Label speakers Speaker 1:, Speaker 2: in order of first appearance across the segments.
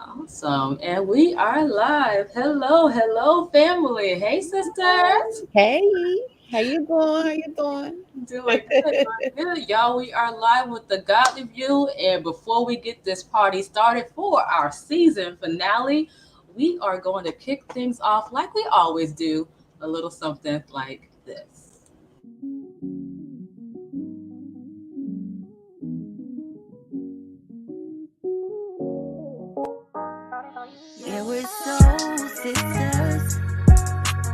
Speaker 1: Awesome. And we are live. Hello, family. Hey, sisters.
Speaker 2: Hey, how you going? How you doing?
Speaker 1: Doing good. Y'all, we are live with the Godly View. And before we get this party started for our season finale, we are going to kick things off like we always do, a little something like this.
Speaker 3: Yeah, we're soul sisters.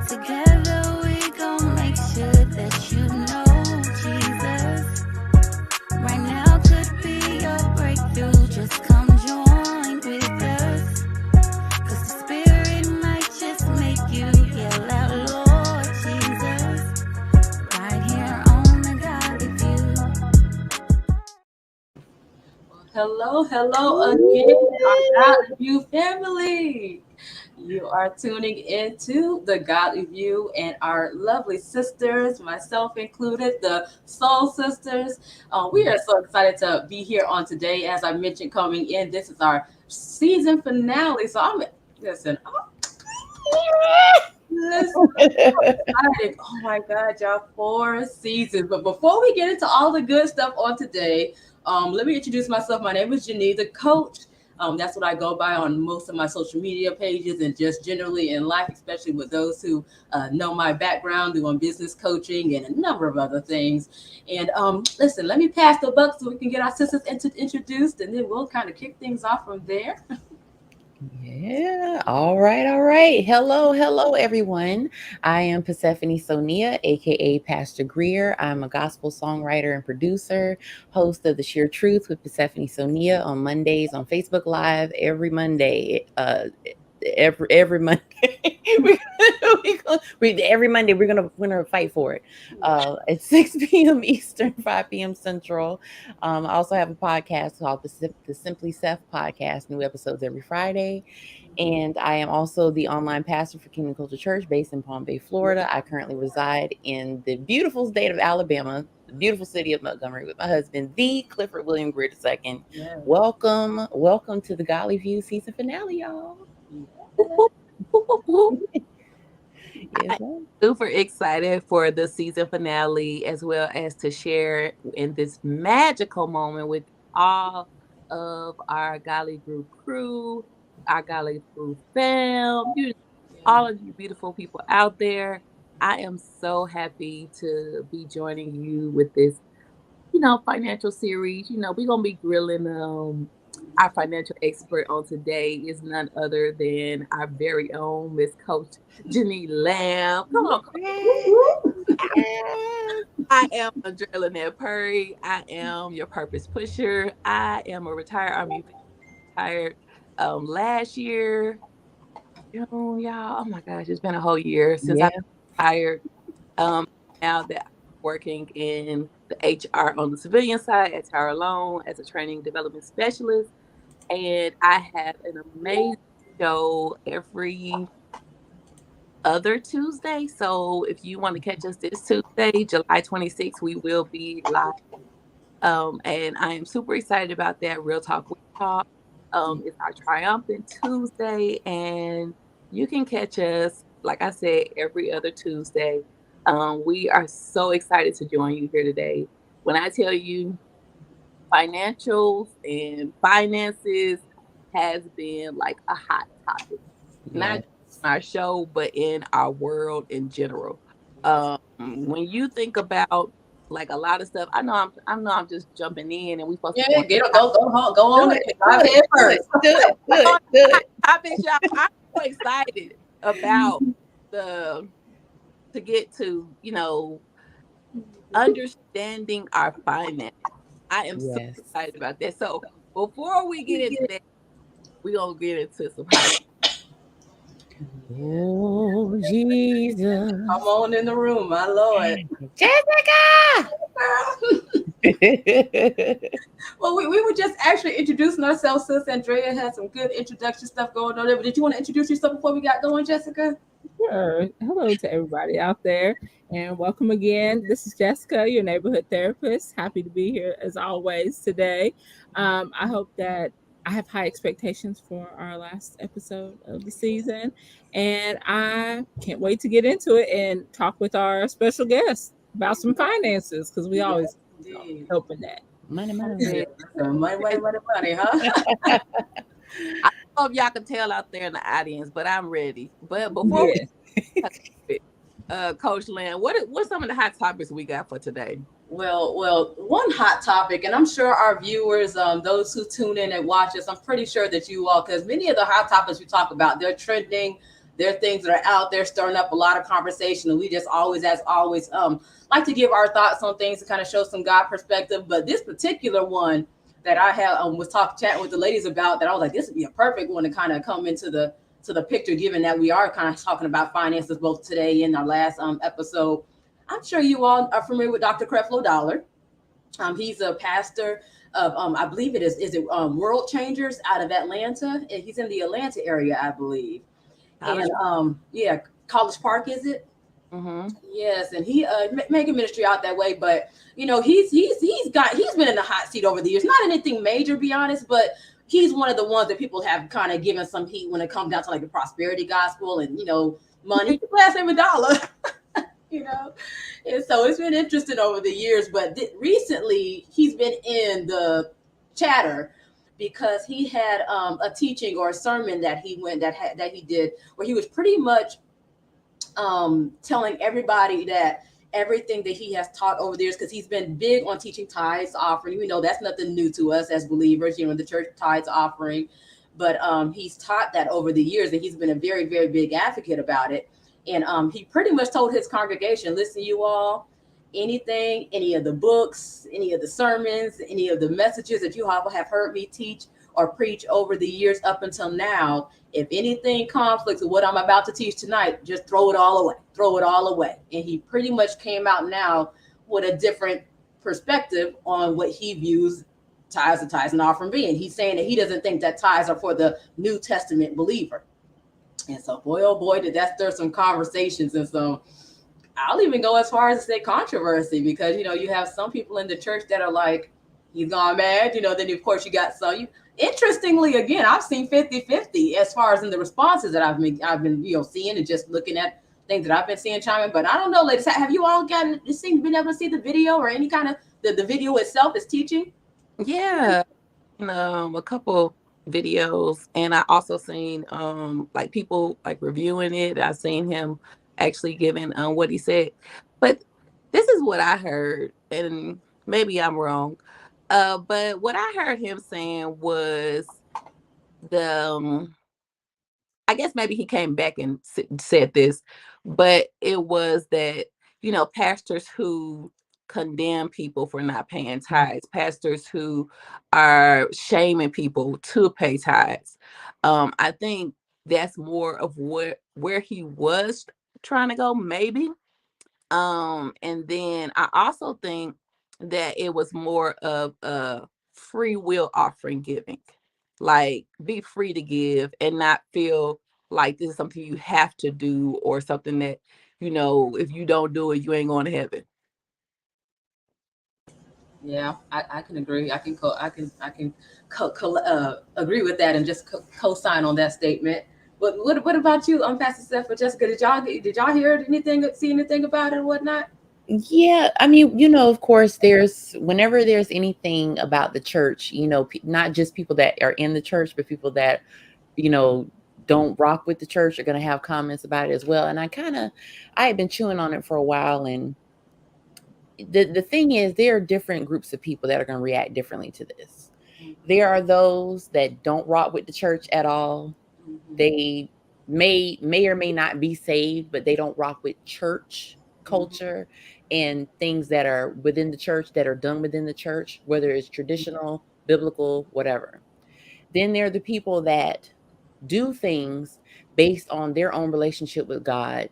Speaker 3: Together we gon' make sure that you know Jesus. Right now could be your breakthrough. Just come join with us. 'Cause the Spirit might just make you yell out, Lord Jesus. Right here on the Godly View.
Speaker 1: Hello again, our Godly View family. You are tuning into the Godly View and our lovely sisters, myself included, the Soul Sisters. We are so excited to be here on today. As I mentioned coming in, this is our season finale. So listen, listen, excited. Oh my God, y'all, 4 seasons. But before we get into all the good stuff on today, let me introduce myself. My name is Janine, the coach. That's what I go by on most of my social media pages and just generally in life, especially with those who know my background, doing business coaching and a number of other things. And listen, let me pass the buck so we can get our sisters introduced, and then we'll kind of kick things off from there.
Speaker 2: Yeah, all right, all right. Hello, everyone. I am Persephone Sonia, aka Pastor Greer. I'm a gospel songwriter and producer, host of The Sheer Truth with Persephone Sonia on Mondays on Facebook Live every Monday. Every Monday. Every Monday we're gonna fight for it. At 6 p.m. Eastern, 5 p.m. Central. I also have a podcast called the Simply Seth Podcast. New episodes every Friday. And I am also the online pastor for Kingdom Culture Church based in Palm Bay, Florida. I currently reside in the beautiful state of Alabama, the beautiful city of Montgomery, with my husband, the Clifford William Greer II.
Speaker 1: Yes.
Speaker 2: Welcome to the Golly View season finale, y'all. Yes,
Speaker 4: I'm super excited for the season finale as well as to share in this magical moment with all of our Golly Group crew, our Golly Group fam, all of you beautiful people out there. I am so happy to be joining you with this, financial series. We're gonna be grilling our financial expert on today is none other than our very own Miss Coach Janine Lamb. Come on, Coach. I am Andrea Lynette Purry. I am your purpose pusher. I am a retired Army vet, retired last year. June, y'all. Oh my gosh, it's been a whole year since I
Speaker 2: yeah.
Speaker 4: retired. Um, Now that I'm working in the HR on the civilian side at Tower Loan as a training development specialist, and I have an amazing show every other Tuesday. So if you want to catch us this Tuesday, July 26th, we will be live. And I am super excited about that. Real Talk, We Talk. It's our Triumphant Tuesday, and you can catch us, like I said, every other Tuesday. We are so excited to join you here today. When I tell you financials and finances has been like a hot topic, not
Speaker 2: Yes.
Speaker 4: just in our show, but in our world in general. When you think about like a lot of stuff, I know I'm just jumping in, and we supposed to be
Speaker 1: Yeah,
Speaker 4: going
Speaker 1: go
Speaker 2: Do
Speaker 1: on
Speaker 2: it,
Speaker 1: it.
Speaker 2: do
Speaker 1: Dive
Speaker 2: it,
Speaker 1: head
Speaker 2: do it,
Speaker 1: first.
Speaker 2: do it, do it, do it.
Speaker 4: topics, y'all. I'm so excited about the to get to understanding our finances. I am so
Speaker 2: Yes.
Speaker 4: excited about that. So before we get into that, we're gonna get into some hot.
Speaker 2: Oh,
Speaker 1: Come
Speaker 2: Jesus.
Speaker 1: on in the room, my Lord.
Speaker 2: Jessica!
Speaker 1: Well, we were just actually introducing ourselves. Sis Andrea had some good introduction stuff going on there. But did you want to introduce yourself before we got going, Jessica?
Speaker 5: Sure. Hello to everybody out there, and welcome again. This is Jessica, your neighborhood therapist. Happy to be here as always today. I hope that I have high expectations for our last episode of the season, and I can't wait to get into it and talk with our special guest about some finances because we always
Speaker 1: Indeed.
Speaker 5: open that.
Speaker 2: Money, money.
Speaker 1: Yeah, so money, huh?
Speaker 4: I hope y'all can tell out there in the audience, but I'm ready. But before we Coach Lynn, what's some of the hot topics we got for today?
Speaker 1: Well, one hot topic, and I'm sure our viewers, those who tune in and watch us, I'm pretty sure that you all, because many of the hot topics we talk about, they're trending, they're things that are out there stirring up a lot of conversation, and we just always, as always, like to give our thoughts on things to kind of show some God perspective. But this particular one that I had was chatting with the ladies about, that I was like, this would be a perfect one to kind of come into the picture, given that we are kind of talking about finances both today and our last episode. I'm sure you all are familiar with Dr. Creflo Dollar. He's a pastor of, I believe it is World Changers out of Atlanta. And he's in the Atlanta area, I believe. And College Park, is it?
Speaker 4: Mm-hmm.
Speaker 1: Yes, and he making ministry out that way. But you know, he's been in the hot seat over the years. Not anything major, to be honest, but he's one of the ones that people have kind of given some heat when it comes down to like the prosperity gospel and, you know, money. His last name is Dollar. You know, and so it's been interesting over the years, but recently he's been in the chatter because he had a teaching or a sermon that he did where he was pretty much telling everybody that everything that he has taught over the years, because he's been big on teaching tithes, offering. We know that's nothing new to us as believers, you know, the church tithes, offering, but he's taught that over the years, and he's been a very, very big advocate about it. And he pretty much told his congregation, listen, you all, anything, any of the books, any of the sermons, any of the messages that you have heard me teach or preach over the years up until now, if anything conflicts with what I'm about to teach tonight, just throw it all away. And he pretty much came out now with a different perspective on what he views tithes and offering being. He's saying that he doesn't think that tithes are for the New Testament believer. And so, boy, oh boy, did that stir some conversations. And so I'll even go as far as to say controversy, because, you know, you have some people in the church that are like, he's gone mad, you know, then of course you got some. Interestingly, again, I've seen 50-50 as far as in the responses that I've been, you know, seeing and just looking at things that I've been seeing chime in. But I don't know, ladies, have you all been able to see the video or any kind of the video itself is teaching?
Speaker 4: Yeah, a couple videos, and I also seen like people like reviewing it. I seen him actually giving what he said, but this is what I heard, and maybe I'm wrong, but what I heard him saying was I guess maybe he came back and said this, but it was that, you know, pastors who condemn people for not paying tithes, pastors who are shaming people to pay tithes. I think that's more of where he was trying to go, maybe. And then I also think that it was more of a free will offering giving. Like, be free to give and not feel like this is something you have to do, or something that, you know, if you don't do it, you ain't going to heaven.
Speaker 1: Yeah, I can agree. I can agree with that and just co-sign on that statement. But what about you, Pastor Steph or Jessica? Did y'all hear anything, see anything about it or whatnot?
Speaker 2: Yeah, I mean, you know, of course, whenever there's anything about the church, you know, not just people that are in the church, but people that, you know, don't rock with the church are going to have comments about it as well. And I had been chewing on it for a while. And the thing is, there are different groups of people that are going to react differently to this. There are those that don't rock with the church at all. They may or may not be saved, but they don't rock with church culture and things that are within the church, that are done within the church, whether it's traditional, biblical, whatever. Then there are the people that do things based on their own relationship with God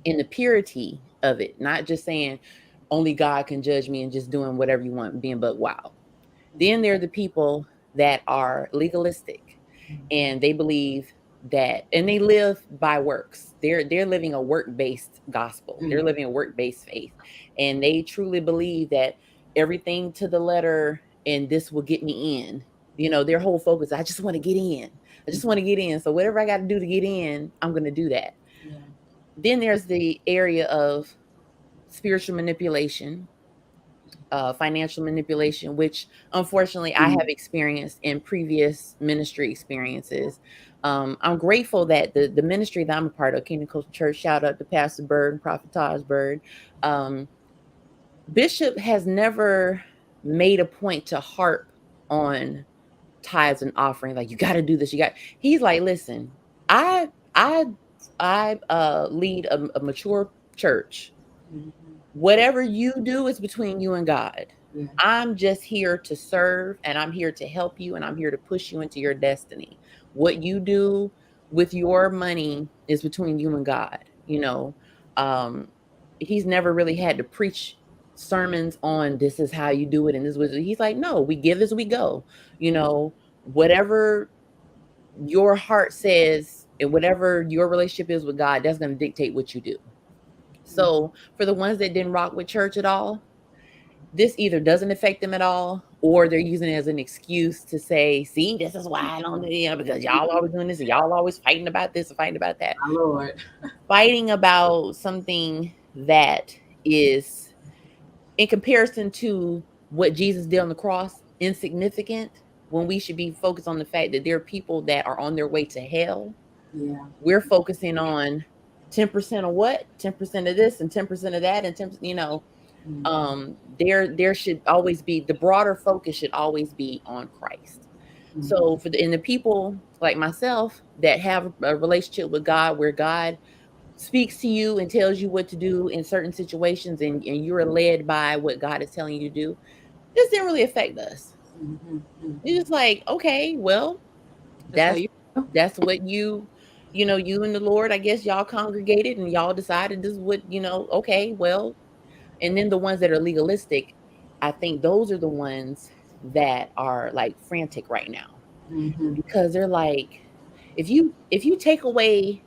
Speaker 2: and the purity of it, not just saying only God can judge me and just doing whatever you want, being but wow. Then there are the people that are legalistic and they believe that, and they live by works. They're living a work-based gospel. They're living a work-based faith. And they truly believe that everything to the letter and this will get me in You know, their whole focus, I just want to get in. I just want to get in. So whatever I got to do to get in, I'm going to do that.
Speaker 1: Yeah.
Speaker 2: Then there's the area of spiritual manipulation, financial manipulation, which unfortunately I have experienced in previous ministry experiences. I'm grateful that the ministry that I'm a part of, Kingdom Coastal Church, shout out to Pastor Bird and Prophet Taj Bird, Bishop has never made a point to harp on tithes and offering. Like, you got to do this. He's like, listen, I lead a mature church.
Speaker 1: Mhm.
Speaker 2: Whatever you do is between you and God.
Speaker 1: Yeah.
Speaker 2: I'm just here to serve, and I'm here to help you, and I'm here to push you into your destiny. What you do with your money is between you and God. You know, he's never really had to preach sermons on this is how you do it, and this was. He's like, no, we give as we go. You know, whatever your heart says and whatever your relationship is with God, that's going to dictate what you do. So for the ones that didn't rock with church at all, this either doesn't affect them at all, or they're using it as an excuse to say, see, this is why I don't, because y'all always doing this and y'all always fighting about this and fighting about that.
Speaker 1: My Lord.
Speaker 2: Fighting about something that is, in comparison to what Jesus did on the cross, insignificant, when we should be focused on the fact that there are people that are on their way to hell.
Speaker 1: Yeah.
Speaker 2: We're focusing on 10% of what? 10% of this and 10% of that and 10%, there should always be, the broader focus should always be on Christ. So for the people like myself that have a relationship with God, where God speaks to you and tells you what to do in certain situations, and you're led by what God is telling you to do, this didn't really affect us. It's just like, okay, well, that's what you and the Lord, I guess y'all congregated and y'all decided this is what, okay, well. And then the ones that are legalistic, I think those are the ones that are like frantic right now, because they're like, if you take away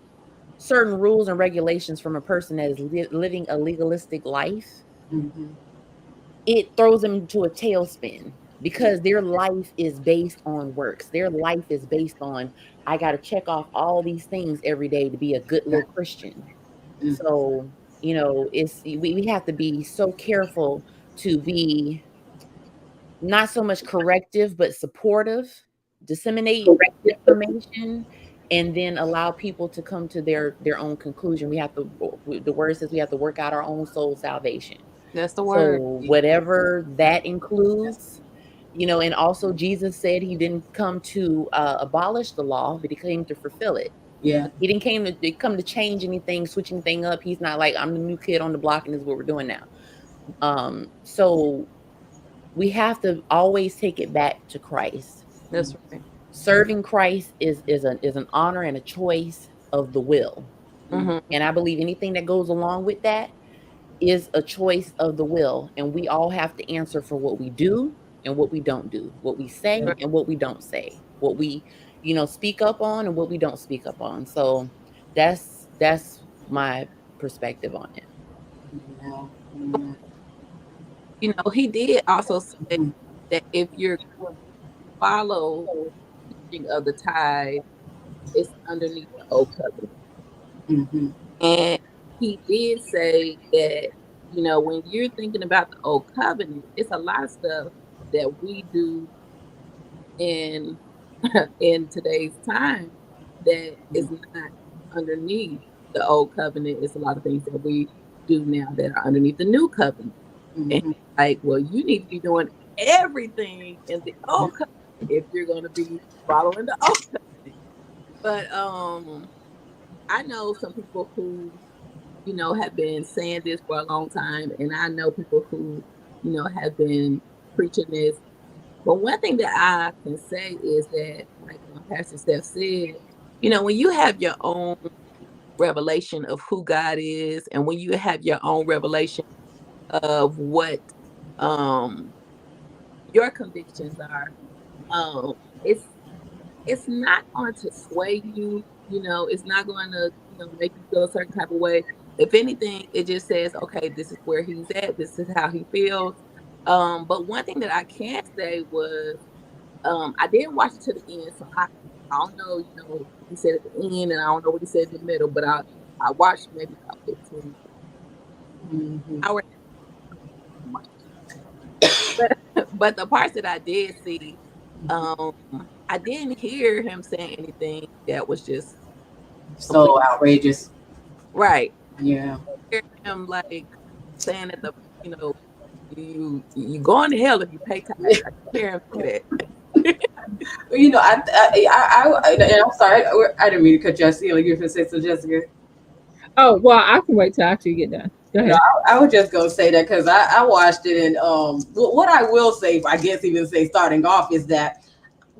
Speaker 2: certain rules and regulations from a person that is living a legalistic life, it throws them into a tailspin, because their life is based on works. Their life is based on, I got to check off all these things every day to be a good little Christian. So, we have to be so careful to be not so much corrective, but supportive, disseminate information, and then allow people to come to their own conclusion. The word says we have to work out our own soul salvation.
Speaker 4: That's the word.
Speaker 2: So whatever that includes, and also Jesus said he didn't come to abolish the law, but he came to fulfill it.
Speaker 1: Yeah.
Speaker 2: He didn't come to change anything, switch anything up. He's not like, I'm the new kid on the block and this is what we're doing now. So we have to always take it back to Christ.
Speaker 4: That's right.
Speaker 2: Serving Christ is an honor and a choice of the will. And I believe anything that goes along with that is a choice of the will. And we all have to answer for what we do and what we don't do, what we say and what we don't say, what we speak up on and what we don't speak up on. So that's my perspective on it.
Speaker 4: He did also say that if you're follow teaching of the tithe, it's underneath the old covenant. And he did say that, when you're thinking about the old covenant, it's a lot of stuff that we do in today's time that is not underneath the old covenant. It's a lot of things that we do now that are underneath the new covenant. And like, well, you need to be doing everything in the old covenant if you're going to be following the old covenant. But I know some people who have been saying this for a long time, and I know people who have been preaching this. But one thing that I can say is that, like Pastor Steph said, when you have your own revelation of who God is, and when you have your own revelation of what your convictions are, it's not going to sway you. It's not going to make you feel a certain type of way. If anything, it just says, okay, this is where he's at. This is how he feels. But one thing that I can say was, I didn't watch it to the end, so I don't know, what he said at the end, and I don't know what he said in the middle, but I watched maybe about 15 hours. But the parts that I did see, I didn't hear him saying anything that was just
Speaker 1: So outrageous.
Speaker 4: right.
Speaker 1: Yeah.
Speaker 4: I hear him like saying that you going to hell if you pay tax. I hear him say that.
Speaker 1: And I'm sorry, I didn't mean to cut you off. Like you were say so, Jessica.
Speaker 5: Oh, well, I can wait till after you get done. Go ahead.
Speaker 1: I was just gonna say that because I watched it, and what I will say, I guess even say starting off, is that,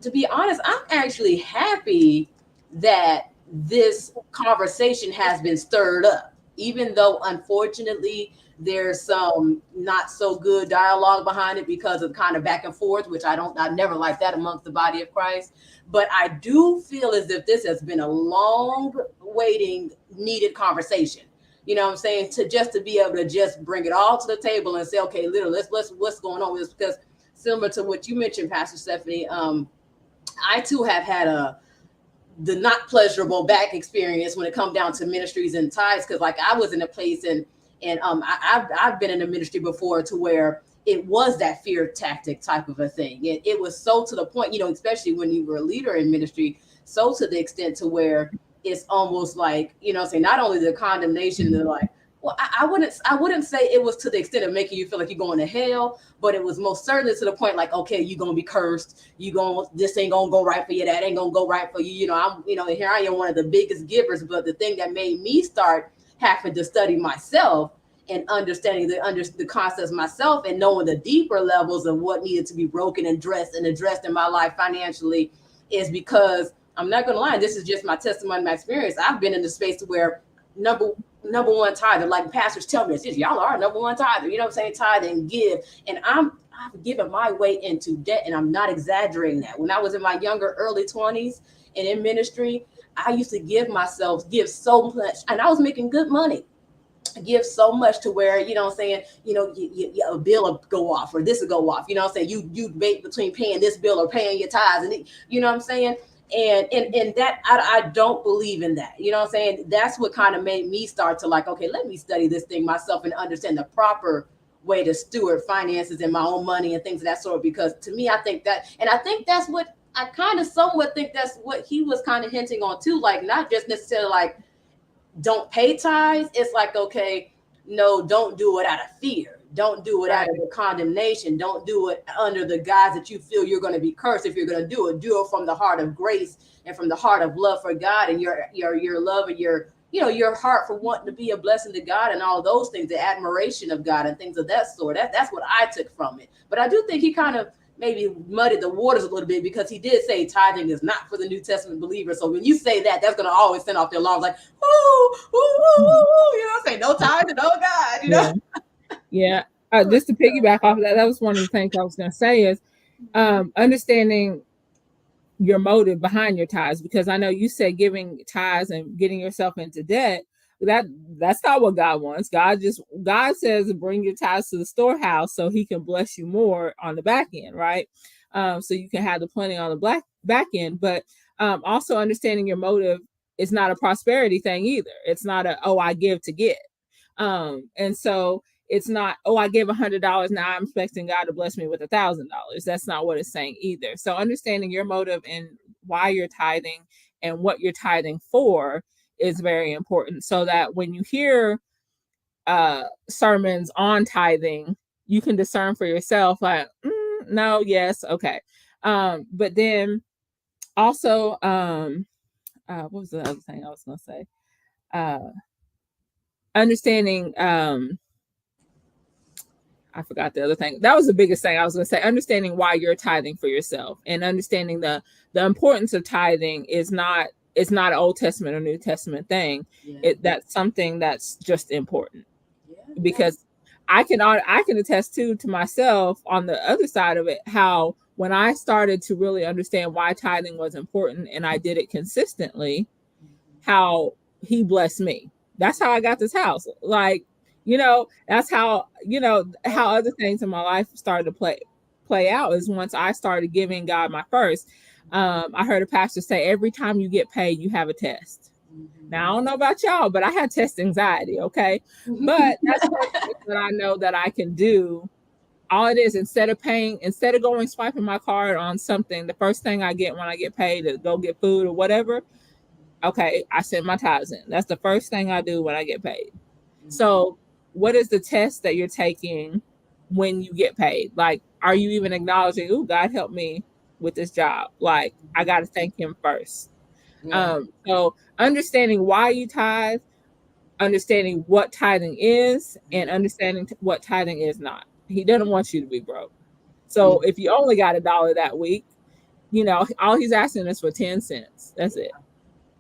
Speaker 1: to be honest, I'm actually happy that this conversation has been stirred up, even though unfortunately there's some not so good dialogue behind it because of kind of back and forth, which I never like that amongst the body of Christ. But I do feel as if this has been a long waiting, needed conversation. You know what I'm saying? To be able to just bring it all to the table and say, okay, literally, let's what's going on with this, because similar to what you mentioned, Pastor Stephanie, I too have had the not pleasurable back experience when it comes down to ministries and tithes, because like I was in a place and I've been in a ministry before to where it was that fear tactic type of a thing. It was so to the point, especially when you were a leader in ministry, so to the extent to where it's almost like, say not only the condemnation, they're like, well, I wouldn't say it was to the extent of making you feel like you're going to hell, but it was most certainly to the point like, okay, you're gonna be cursed. This ain't gonna go right for you. That ain't gonna go right for you. I'm, here I am, one of the biggest givers. But the thing that made me start having to study myself and understanding the concepts myself and knowing the deeper levels of what needed to be broken and addressed in my life financially is because I'm not gonna lie, this is just my testimony, my experience. I've been in the space to where number one tither, like pastors tell me, y'all are number one tither, you know what I'm saying, tithe and give. And I've given my way into debt, and I'm not exaggerating that. When I was in my younger early 20s and in ministry, I used to give so much, and I was making good money. Give so much to where, you know what I'm saying, a bill will go off or this will go off, you know what I'm saying, you debate between paying this bill or paying your tithes, and you know what I'm saying. And that I don't believe in that. You know what I'm saying? That's what kind of made me start to like, okay, let me study this thing myself and understand the proper way to steward finances and my own money and things of that sort. Because to me, I think that's what I kind of somewhat think that's what he was kind of hinting on too. Like, not just necessarily like, don't pay tithes. It's like, okay, no, don't do it out of fear. Don't do it out of the condemnation. Don't do it under the guise that you feel you're going to be cursed. If you're going to do it from the heart of grace and from the heart of love for God and your love and your heart for wanting to be a blessing to God and all of those things, the admiration of God and things of that sort. That's what I took from it. But I do think he kind of maybe muddied the waters a little bit because he did say tithing is not for the New Testament believer. So when you say that, that's going to always send off their alarms like, ooh, ooh, ooh, ooh, you know, say no tithing, no God, you know?
Speaker 5: Yeah. Just to piggyback off of that was one of the things I was going to say is understanding your motive behind your tithes, because I know you said giving tithes and getting yourself into debt. That's not what God wants. God says bring your tithes to the storehouse so he can bless you more on the back end, right? So you can have the plenty on the back end. But also understanding your motive is not a prosperity thing either. It's not I give to get. And so it's not, I gave $100. Now I'm expecting God to bless me with $1,000. That's not what it's saying either. So understanding your motive and why you're tithing and what you're tithing for is very important, so that when you hear sermons on tithing, you can discern for yourself, like, no, yes, okay. But then also, what was the other thing I was going to say? Understanding, I forgot the other thing. That was the biggest thing I was going to say. Understanding why you're tithing for yourself, and understanding the importance of tithing is not, it's not an Old Testament or New Testament thing. Yeah. That's something that's just important. Yeah. Because I can attest to myself on the other side of it, how when I started to really understand why tithing was important and I did it consistently, how he blessed me. That's how I got this house. Like, that's how, how other things in my life started to play play out is once I started giving God my first. I heard a pastor say, every time you get paid, you have a test. Now, I don't know about y'all, but I had test anxiety, okay? But that's something that I know that I can do. All it is, instead of going swiping my card on something, the first thing I get when I get paid is go get food or whatever. Okay, I send my tithes in. That's the first thing I do when I get paid. So what is the test that you're taking when you get paid? Like, are you even acknowledging, oh, God help me with this job? Like, I got to thank him first. So understanding why you tithe, understanding what tithing is, and understanding what tithing is not. He doesn't want you to be broke. So if you only got $1 that week, all he's asking is for 10 cents. That's it.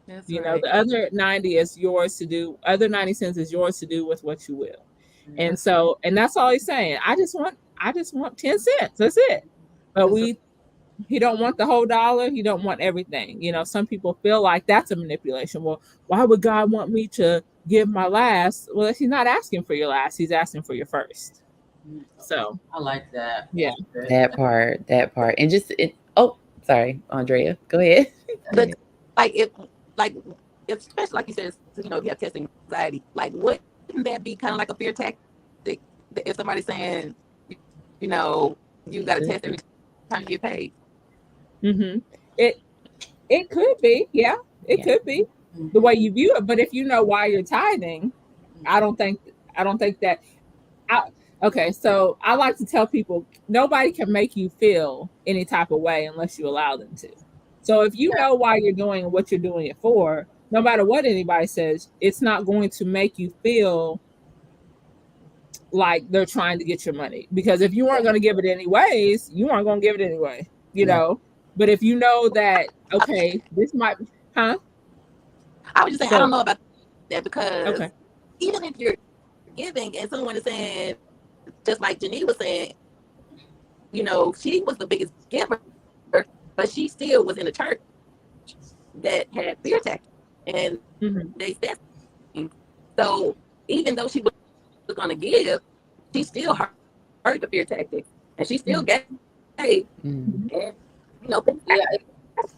Speaker 4: That's
Speaker 5: The other 90 is yours to do. Other 90 cents is yours to do with what you will. And that's all he's saying. I just want 10 cents. That's it. But he don't want the whole $1. He don't want everything. Some people feel like that's a manipulation. Well, why would God want me to give my last? Well, he's not asking for your last. He's asking for your first. So
Speaker 1: I like that.
Speaker 5: Yeah.
Speaker 2: That part. And sorry, Andrea, go ahead.
Speaker 4: But especially like you said, if you have testing anxiety, like wouldn't that be kind of like a fear tactic if somebody's saying, you got to test every time you get paid?
Speaker 5: It could be, it could be the way you view it. But if you know why you're tithing, I don't think that. Okay, so I like to tell people nobody can make you feel any type of way unless you allow them to. So if you know why you're doing what you're doing it for, no matter what anybody says, it's not going to make you feel like they're trying to get your money. Because if you weren't going to give it anyways, you aren't going to give it anyway, know. But if you know that, okay, this might,
Speaker 4: I was just saying, I don't know about that because even if you're giving and someone is saying, just like Janine was saying, she was the biggest giver, but she still was in a church that had fear tactics, and they said, so even though she was going to give, she still heard the fear tactics, and she still gave. And,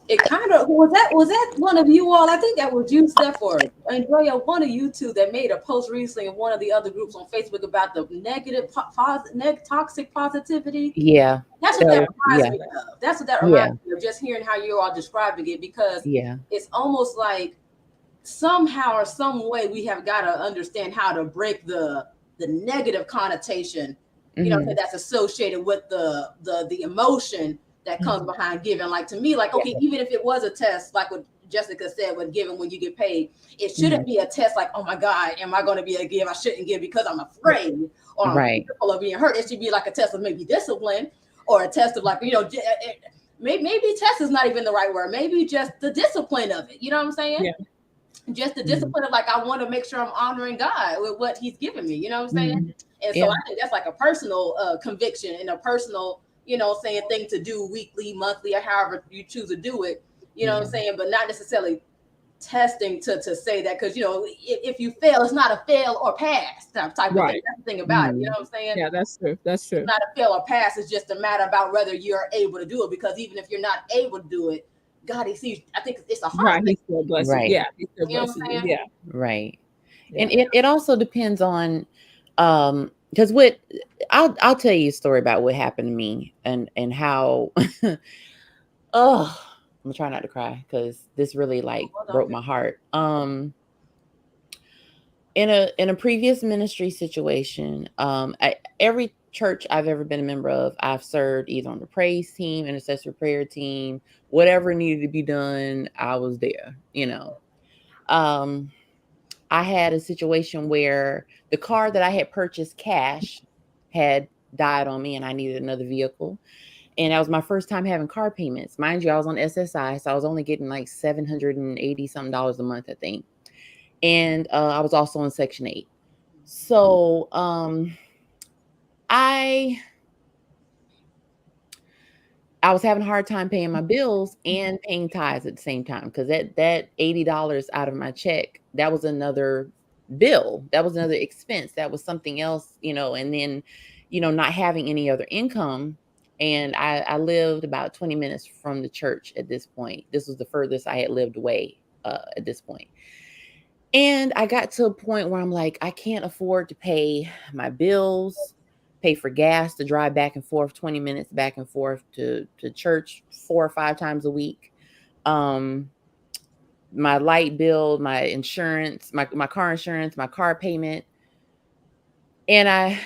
Speaker 1: it kind of was that one of you all. I think that was you, Steph, or Andrea, one of you two that made a post recently in one of the other groups on Facebook about the toxic positivity.
Speaker 2: Yeah,
Speaker 1: that's what that reminds me of. That's what that reminds me of. Just hearing how you're all describing it, because it's almost like somehow or some way we have got to understand how to break the negative connotation, that's associated with the emotion that comes behind giving. Like, to me, like, okay, even if it was a test, like what Jessica said, with giving when you get paid, it shouldn't be a test like, oh my God, am I going to be able to give? I shouldn't give because I'm afraid or I'm fearful of being hurt. It should be like a test of maybe discipline, or a test of like, maybe test is not even the right word. Maybe just the discipline of it. You know what I'm saying? Yeah. Just the discipline of like, I want to make sure I'm honoring God with what he's given me. You know what I'm saying? And so I think that's like a personal conviction and a personal, thing to do weekly, monthly, or however you choose to do it, what I'm saying, but not necessarily testing to say that, because, if you fail, it's not a fail or pass type of thing. That's the thing about it. You know what I'm saying?
Speaker 5: Yeah, that's true. It's
Speaker 1: not a fail or pass. It's just a matter about whether you're able to do it, because even if you're not able to do it, God, he sees. I think it's a hard thing.
Speaker 5: He still blesses. Yeah, he still blesses you. Yeah.
Speaker 2: Right. Yeah. And it also depends on, because I'll tell you a story about what happened to me and how I'm gonna try not to cry because this really broke my heart. In a previous ministry situation, every church I've ever been a member of, I've served either on the praise team, intercessory prayer team, whatever needed to be done, I was there. I had a situation where the car that I had purchased cash had died on me and I needed another vehicle. And that was my first time having car payments. Mind you, I was on SSI, so I was only getting like $780 something a month, I think. And I was also on Section 8. So I was having a hard time paying my bills and paying tithes at the same time, because that $80 out of my check, that was another bill. That was another expense. That was something else, and then, not having any other income. And I lived about 20 minutes from the church at this point. This was the furthest I had lived away at this point. And I got to a point where I'm like, I can't afford to pay my bills, pay for gas to drive back and forth 20 minutes back and forth to church 4 or 5 times a week. My light bill, my insurance, my car insurance, my car payment. And I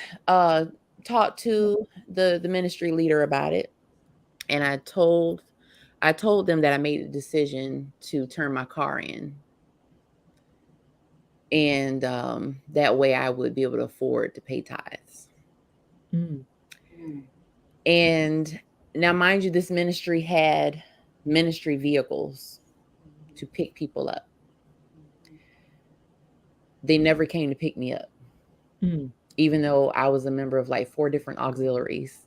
Speaker 2: talked to the ministry leader about it. And I told them that I made a decision to turn my car in. And that way I would be able to afford to pay tithes.
Speaker 5: Mm.
Speaker 2: And now, mind you, this ministry had ministry vehicles to pick people up. They never came to pick me up, even though I was a member of like 4 different auxiliaries.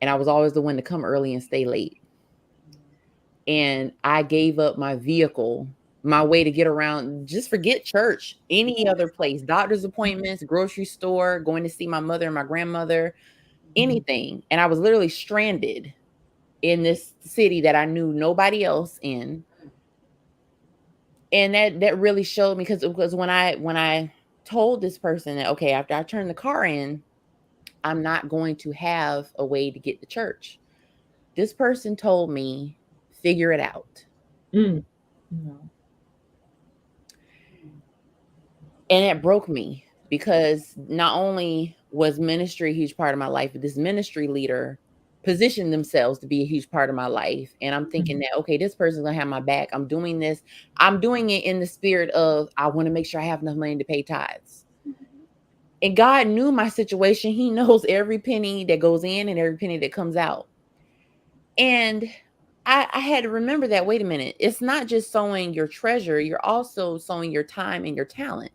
Speaker 2: And I was always the one to come early and stay late. And I gave up my vehicle, my way to get around, just forget church, any other place, doctor's appointments, grocery store, going to see my mother and my grandmother, anything. And I was literally stranded in this city that I knew nobody else in. And that really showed me, because when I told this person that, okay, after I turn the car in, I'm not going to have a way to get to church. This person told me, figure it out.
Speaker 5: No.
Speaker 2: And it broke me, because not only was ministry a huge part of my life, but this ministry leader positioned themselves to be a huge part of my life. And I'm thinking that, okay, this person's gonna have my back. I'm doing this. I'm doing it in the spirit of, I want to make sure I have enough money to pay tithes. And God knew my situation. He knows every penny that goes in and every penny that comes out. And I had to remember that, wait a minute, it's not just sowing your treasure, you're also sowing your time and your talent.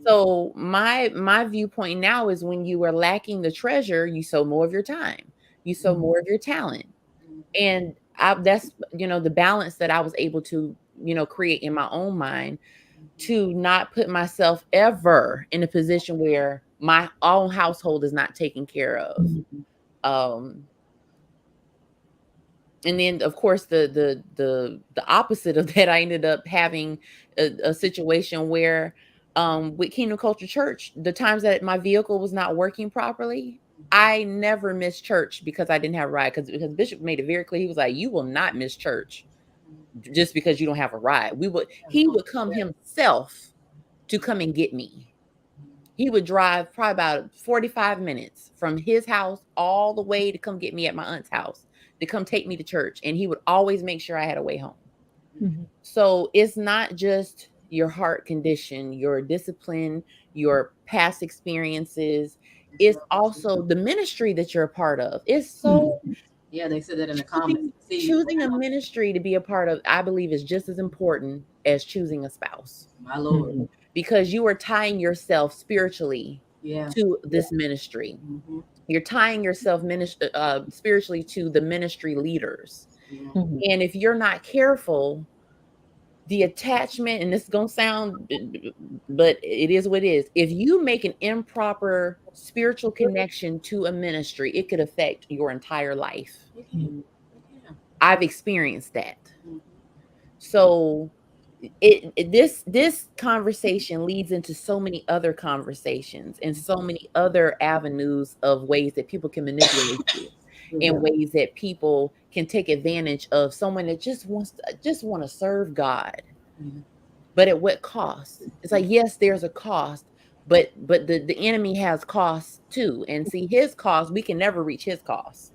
Speaker 2: So my viewpoint now is, when you are lacking the treasure, you sow more of your time, you sow more of your talent. And that's, the balance that I was able to, create in my own mind, to not put myself ever in a position where my own household is not taken care of. And then, of course, the opposite of that, I ended up having a situation where, with Kingdom Culture Church, the times that my vehicle was not working properly, I never missed church because I didn't have a ride. Because Bishop made it very clear. He was like, you will not miss church just because you don't have a ride. He would come himself to come and get me. He would drive probably about 45 minutes from his house all the way to come get me at my aunt's house, to come take me to church. And he would always make sure I had a way home. So it's not just your heart condition, your discipline, your past experiences. It's also the ministry that you're a part of. It's so,
Speaker 1: yeah, they said that in the comments.
Speaker 2: Choosing a ministry to be a part of, I believe, is just as important as choosing a spouse.
Speaker 1: My Lord.
Speaker 2: Because you are tying yourself spiritually to this ministry. You're tying yourself spiritually to the ministry leaders. And if you're not careful, the attachment, and this is going to sound, but it is what it is. If you make an improper spiritual connection to a ministry, it could affect your entire life. I've experienced that. So this conversation leads into so many other conversations and so many other avenues of ways that people can manipulate you, in ways that people can take advantage of someone that just want to serve God. But at what cost? It's like, yes, there's a cost, but the enemy has costs too. And see, his cost, we can never reach his cost.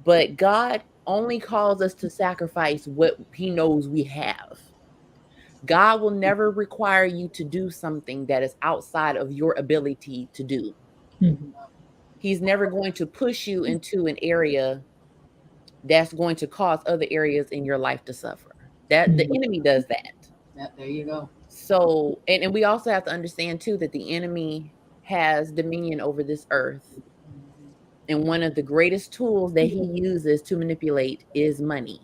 Speaker 2: But God only calls us to sacrifice what he knows we have. God will never require you to do something that is outside of your ability to do. He's never going to push you into an area that's going to cause other areas in your life to suffer. That the enemy does that.
Speaker 1: There you go.
Speaker 2: So, and we also have to understand too that the enemy has dominion over this earth. And one of the greatest tools that he uses to manipulate is money.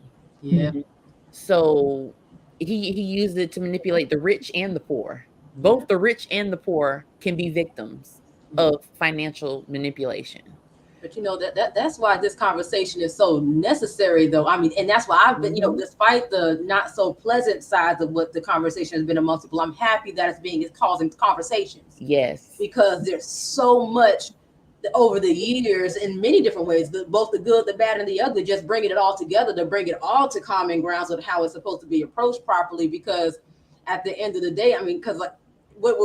Speaker 2: So he used it to manipulate the rich and the poor. Both the rich and the poor can be victims of financial manipulation.
Speaker 1: But that's why this conversation is so necessary, though. I mean, and that's why I've been, despite the not so pleasant sides of what the conversation has been amongst people, I'm happy that it's causing conversations.
Speaker 2: Yes.
Speaker 1: Because there's so much over the years in many different ways, both the good, the bad, and the ugly, just bringing it all together to bring it all to common grounds of how it's supposed to be approached properly. Because at the end of the day, I mean, because like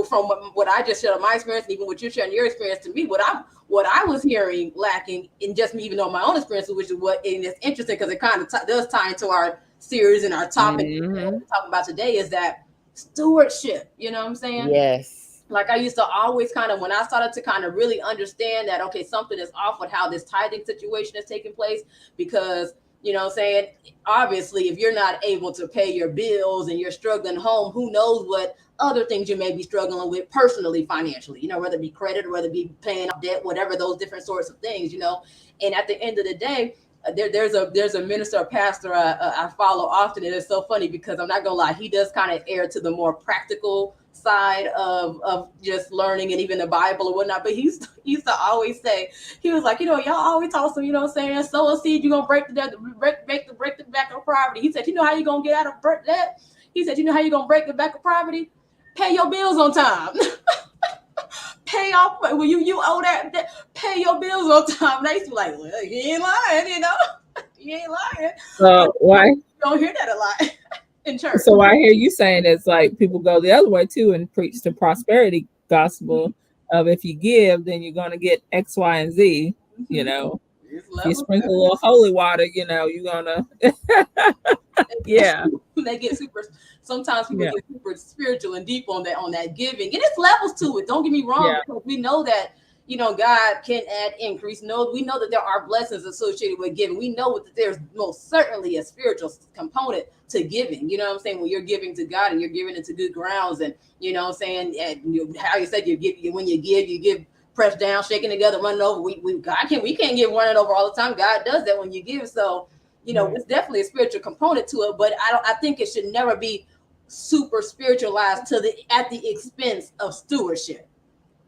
Speaker 1: from what I just shared of my experience, and even what you're sharing your experience, to me, what I was hearing lacking in just me, even though my own experience, which is and it's interesting because it kind of does tie into our series and our topic we're talking about today, is that stewardship. You know what I'm saying?
Speaker 2: Yes.
Speaker 1: Like I used to always kind of, when I started to kind of really understand that, okay, something is off with how this tithing situation is taking place, because, you know what I'm saying, obviously, if you're not able to pay your bills and you're struggling home, who knows what other things you may be struggling with personally, financially, whether it be credit or whether it be paying off debt, whatever, those different sorts of things, and at the end of the day, there's a minister, a pastor I follow often, and it's so funny because I'm not gonna lie, he does kind of err to the more practical side of just learning and even the Bible or whatnot. But he used to always say, he was like, y'all always talk some, sow a seed, you're gonna break the back of poverty. He said, how you gonna get out of that? He said, how you gonna break the back of poverty? Pay your bills on time. Pay off when you owe that, pay your bills on time. They used to be like, well, you ain't lying, you ain't lying.
Speaker 5: So why
Speaker 1: you don't hear that a lot in church?
Speaker 5: So I hear you saying it's like people go the other way too and preach the prosperity gospel of if you give, then you're gonna get X, Y, and Z. If you sprinkle a little holy water, you're gonna yeah.
Speaker 1: They get super. Sometimes people get super spiritual and deep on that giving, and it's levels to it. Don't get me wrong, because we know that God can add increase. No, we know that there are blessings associated with giving. We know that there's most certainly a spiritual component to giving. You know what I'm saying? When you're giving to God and you're giving into good grounds, and what I'm saying, and how you said when you give pressed down, shaking together, running over. We can't give running over all the time. God does that when you give. So it's definitely a spiritual component to it, but I think it should never be super spiritualized at the expense of stewardship.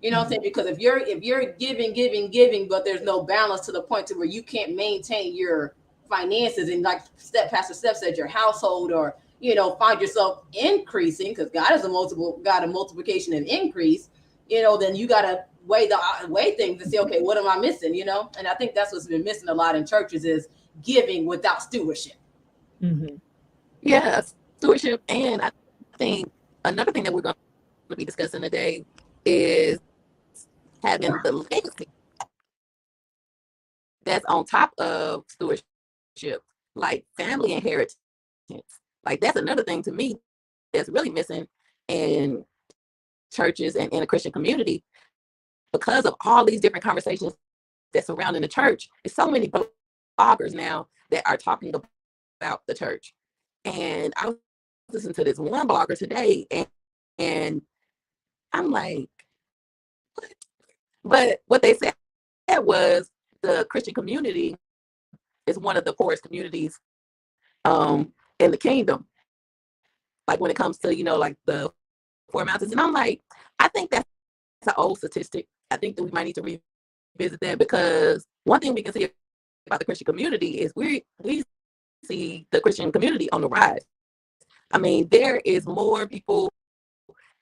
Speaker 1: You know what I'm saying? Because if you're giving, but there's no balance to the point to where you can't maintain your finances, and like Pastor Steph said, your household, or find yourself increasing, because God is a multiplication and increase, then you gotta weigh things and say, okay, what am I missing? And I think that's what's been missing a lot in churches, is giving without stewardship.
Speaker 5: Mm-hmm.
Speaker 4: Yeah, stewardship. And I think another thing that we're going to be discussing today is having the legacy that's on top of stewardship, like family inheritance. Like that's another thing to me that's really missing in churches and in a Christian community, because of all these different conversations that surrounding the church. There's so many bloggers now that are talking about the church. And I was listening to this one blogger today, and I'm like, what? But what they said was the Christian community is one of the poorest communities in the kingdom. Like when it comes to, like the Four Mountains. And I'm like, I think that's an old statistic. I think that we might need to revisit that, because one thing we can see about the Christian community is we see the Christian community on the rise. I mean, there is more people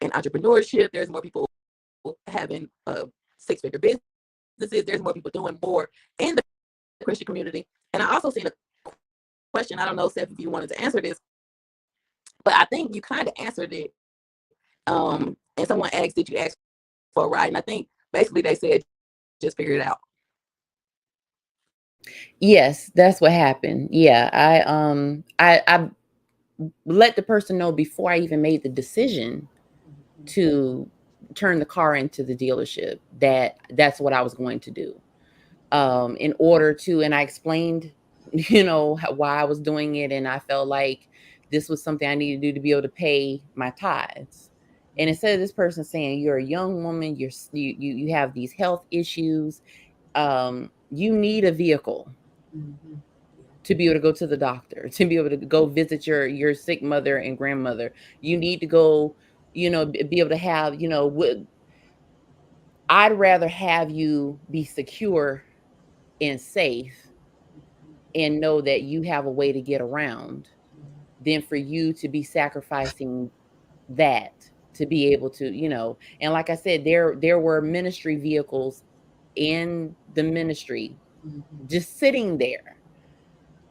Speaker 4: in entrepreneurship. There's more people having six-figure businesses. There's more people doing more in the Christian community. And I also seen a question. I don't know, Seth, if you wanted to answer this, but I think you kind of answered it. And someone asked, did you ask for a ride? And I think basically they said, just figure it out.
Speaker 2: Yes, that's what happened. Yeah, I let the person know before I even made the decision to turn the car into the dealership that's what I was going to do. In order to, and I explained, why I was doing it, and I felt like this was something I needed to do to be able to pay my tithes. And instead of this person saying, you're a young woman, you have these health issues, you need a vehicle to be able to go to the doctor, to be able to go visit your sick mother and grandmother. You need to go, be able to have, I'd rather have you be secure and safe and know that you have a way to get around than for you to be sacrificing that to be able to, and like I said, there were ministry vehicles in the ministry just sitting there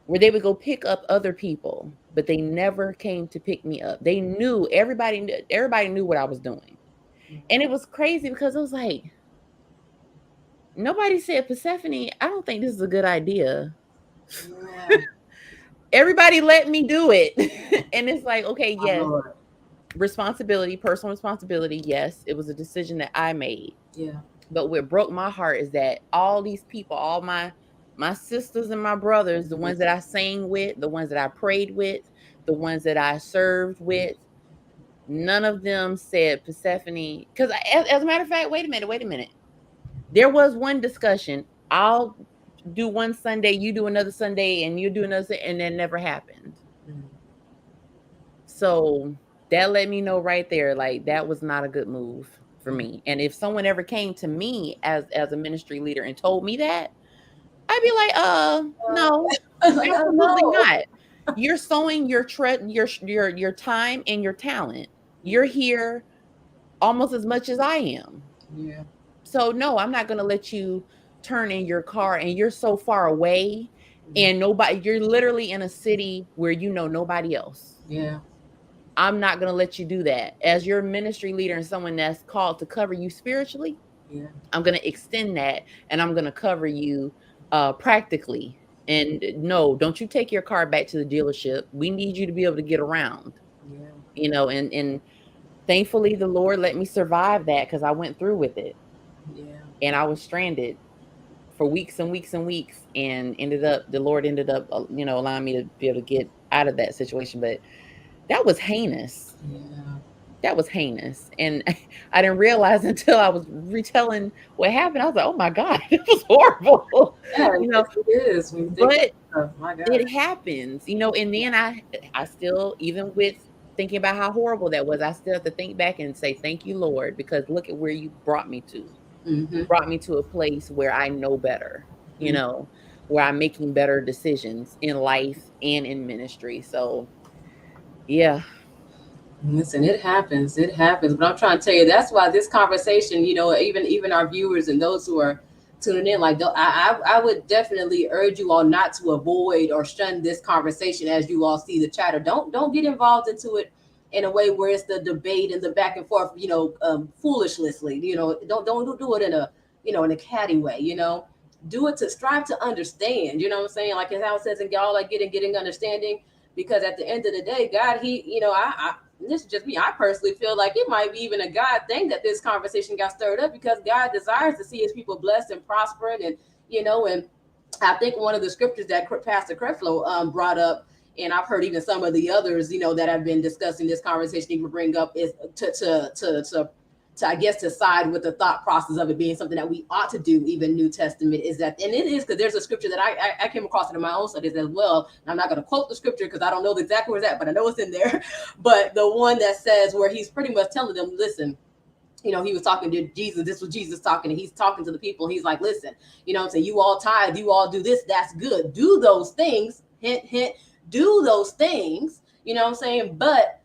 Speaker 2: where they would go pick up other people, but they never came to pick me up. They knew, everybody knew what I was doing. And it was crazy because it was like, nobody said, Persephone, I don't think this is a good idea. Yeah. Everybody let me do it. And it's like, okay, yes, responsibility, personal responsibility. Yes, it was a decision that I made.
Speaker 1: Yeah.
Speaker 2: But what broke my heart is that all these people, all my sisters and my brothers, the ones that I sang with, the ones that I prayed with, the ones that I served with, none of them said, Persephone, because as a matter of fact, wait a minute. There was one discussion. I'll do one Sunday, you do another Sunday, and you do another, and that never happened. So that let me know right there, like, that was not a good move for me. And if someone ever came to me as a ministry leader and told me that, I'd be like, no, absolutely not. You're sowing your time and your talent. You're here almost as much as I am.
Speaker 1: Yeah.
Speaker 2: So no, I'm not going to let you turn in your car and you're so far away and you're literally in a city where nobody else.
Speaker 1: Yeah.
Speaker 2: I'm not going to let you do that. As your ministry leader and someone that's called to cover you spiritually, I'm going to extend that and I'm going to cover you practically. And no, don't you take your car back to the dealership. We need you to be able to get around. And thankfully the Lord let me survive that because I went through with it. And I was stranded for weeks and weeks and weeks, and the Lord ended up allowing me to be able to get out of that situation. But that was heinous. That was heinous. And I didn't realize until I was retelling what happened. I was like, oh my God, it was horrible.
Speaker 1: Yeah, it is.
Speaker 2: But it happens, and then I still, even with thinking about how horrible that was, I still have to think back and say, thank you, Lord, because look at where you brought me to. Brought me to a place where I know better, where I'm making better decisions in life and in ministry. So, yeah.
Speaker 1: Listen, it happens. But I'm trying to tell you, that's why this conversation, even our viewers and those who are tuning in, like, I would definitely urge you all not to avoid or shun this conversation as you all see the chatter. Don't get involved into it in a way where it's the debate and the back and forth, foolishly, don't do it in a, in a catty way, do it to strive to understand, you know what I'm saying? Like how it says in y'all, like getting understanding, because at the end of the day, God, this is just me. I personally feel like it might be even a God thing that this conversation got stirred up because God desires to see his people blessed and prospering. And, and I think one of the scriptures that Pastor Creflo brought up, and I've heard even some of the others, that have been discussing this conversation even bring up, is to I guess to side with the thought process of it being something that we ought to do, even New Testament, is that, and it is, because there's a scripture that I came across it in my own studies as well. And I'm not going to quote the scripture because I don't know exactly where it's at, but I know it's in there. But the one that says where he's pretty much telling them, listen, he was talking to Jesus. This was Jesus talking, and he's talking to the people. He's like, listen, what I'm saying? You all tithe, you all do this. That's good. Do those things. Hint, hint. Do those things. You know what I'm saying? But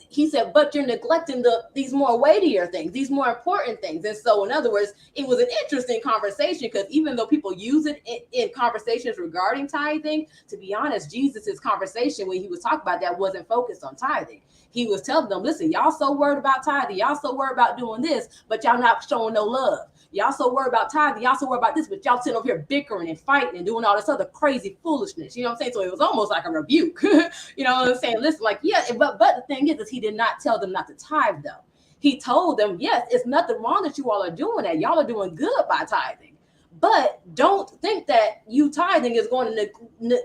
Speaker 1: he said, but you're neglecting these more weightier things, these more important things. And so, in other words, it was an interesting conversation because even though people use it in conversations regarding tithing, to be honest, Jesus's conversation when he was talking about that wasn't focused on tithing. He was telling them, listen, y'all so worried about tithing, y'all so worried about doing this, but y'all not showing no love. Y'all so worried about tithing, y'all so worried about this, but y'all sitting over here bickering and fighting and doing all this other crazy foolishness. You know what I'm saying? So it was almost like a rebuke. You know what I'm saying? Listen, like, yeah, but the thing is he did not tell them not to tithe, though. He told them, yes, it's nothing wrong that you all are doing that. Y'all are doing good by tithing. But don't think that you tithing is going to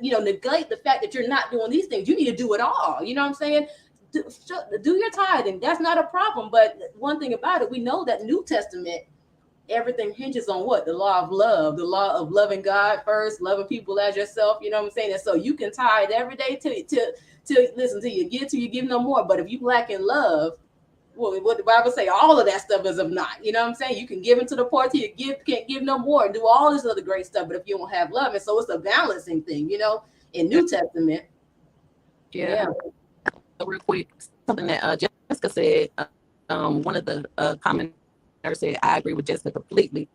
Speaker 1: neglect the fact that you're not doing these things. You need to do it all. You know what I'm saying? Do your tithing. That's not a problem. But one thing about it, we know that New Testament, everything hinges on what? The law of love, the law of loving God first, loving people as yourself. You know what I'm saying? And so you can tithe every day till listen, till you get to you give no more. But if you lack in love, well, what the Bible say, all of that stuff is of not. You know what I'm saying? You can give into the poor till you can't give no more, and do all this other great stuff. But if you don't have love, and so it's a balancing thing, you know, in New Testament.
Speaker 4: Yeah. Real quick, something that Jessica said. One of the commenters said, I agree with Jessica completely.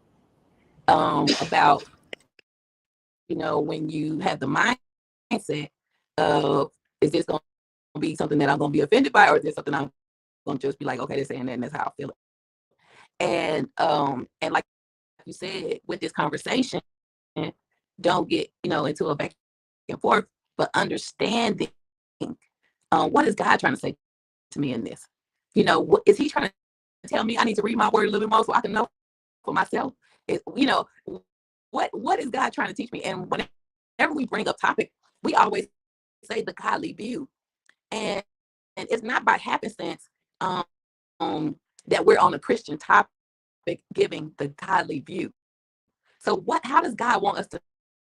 Speaker 4: About, you know, when you have the mindset of, is this going to be something that I'm going to be offended by, or is this something I'm going to just be like, okay, they're saying that, and that's how I feel it. And like you said, with this conversation, don't get, you know, into a back and forth, but understanding what is God trying to say to me in this? You know, what is he trying to tell me? I need to read my word a little bit more so I can know for myself. You know, what is God trying to teach me? And whenever we bring up topic, we always say the godly view, and it's not by happenstance that we're on a Christian topic giving the godly view. So how does God want us to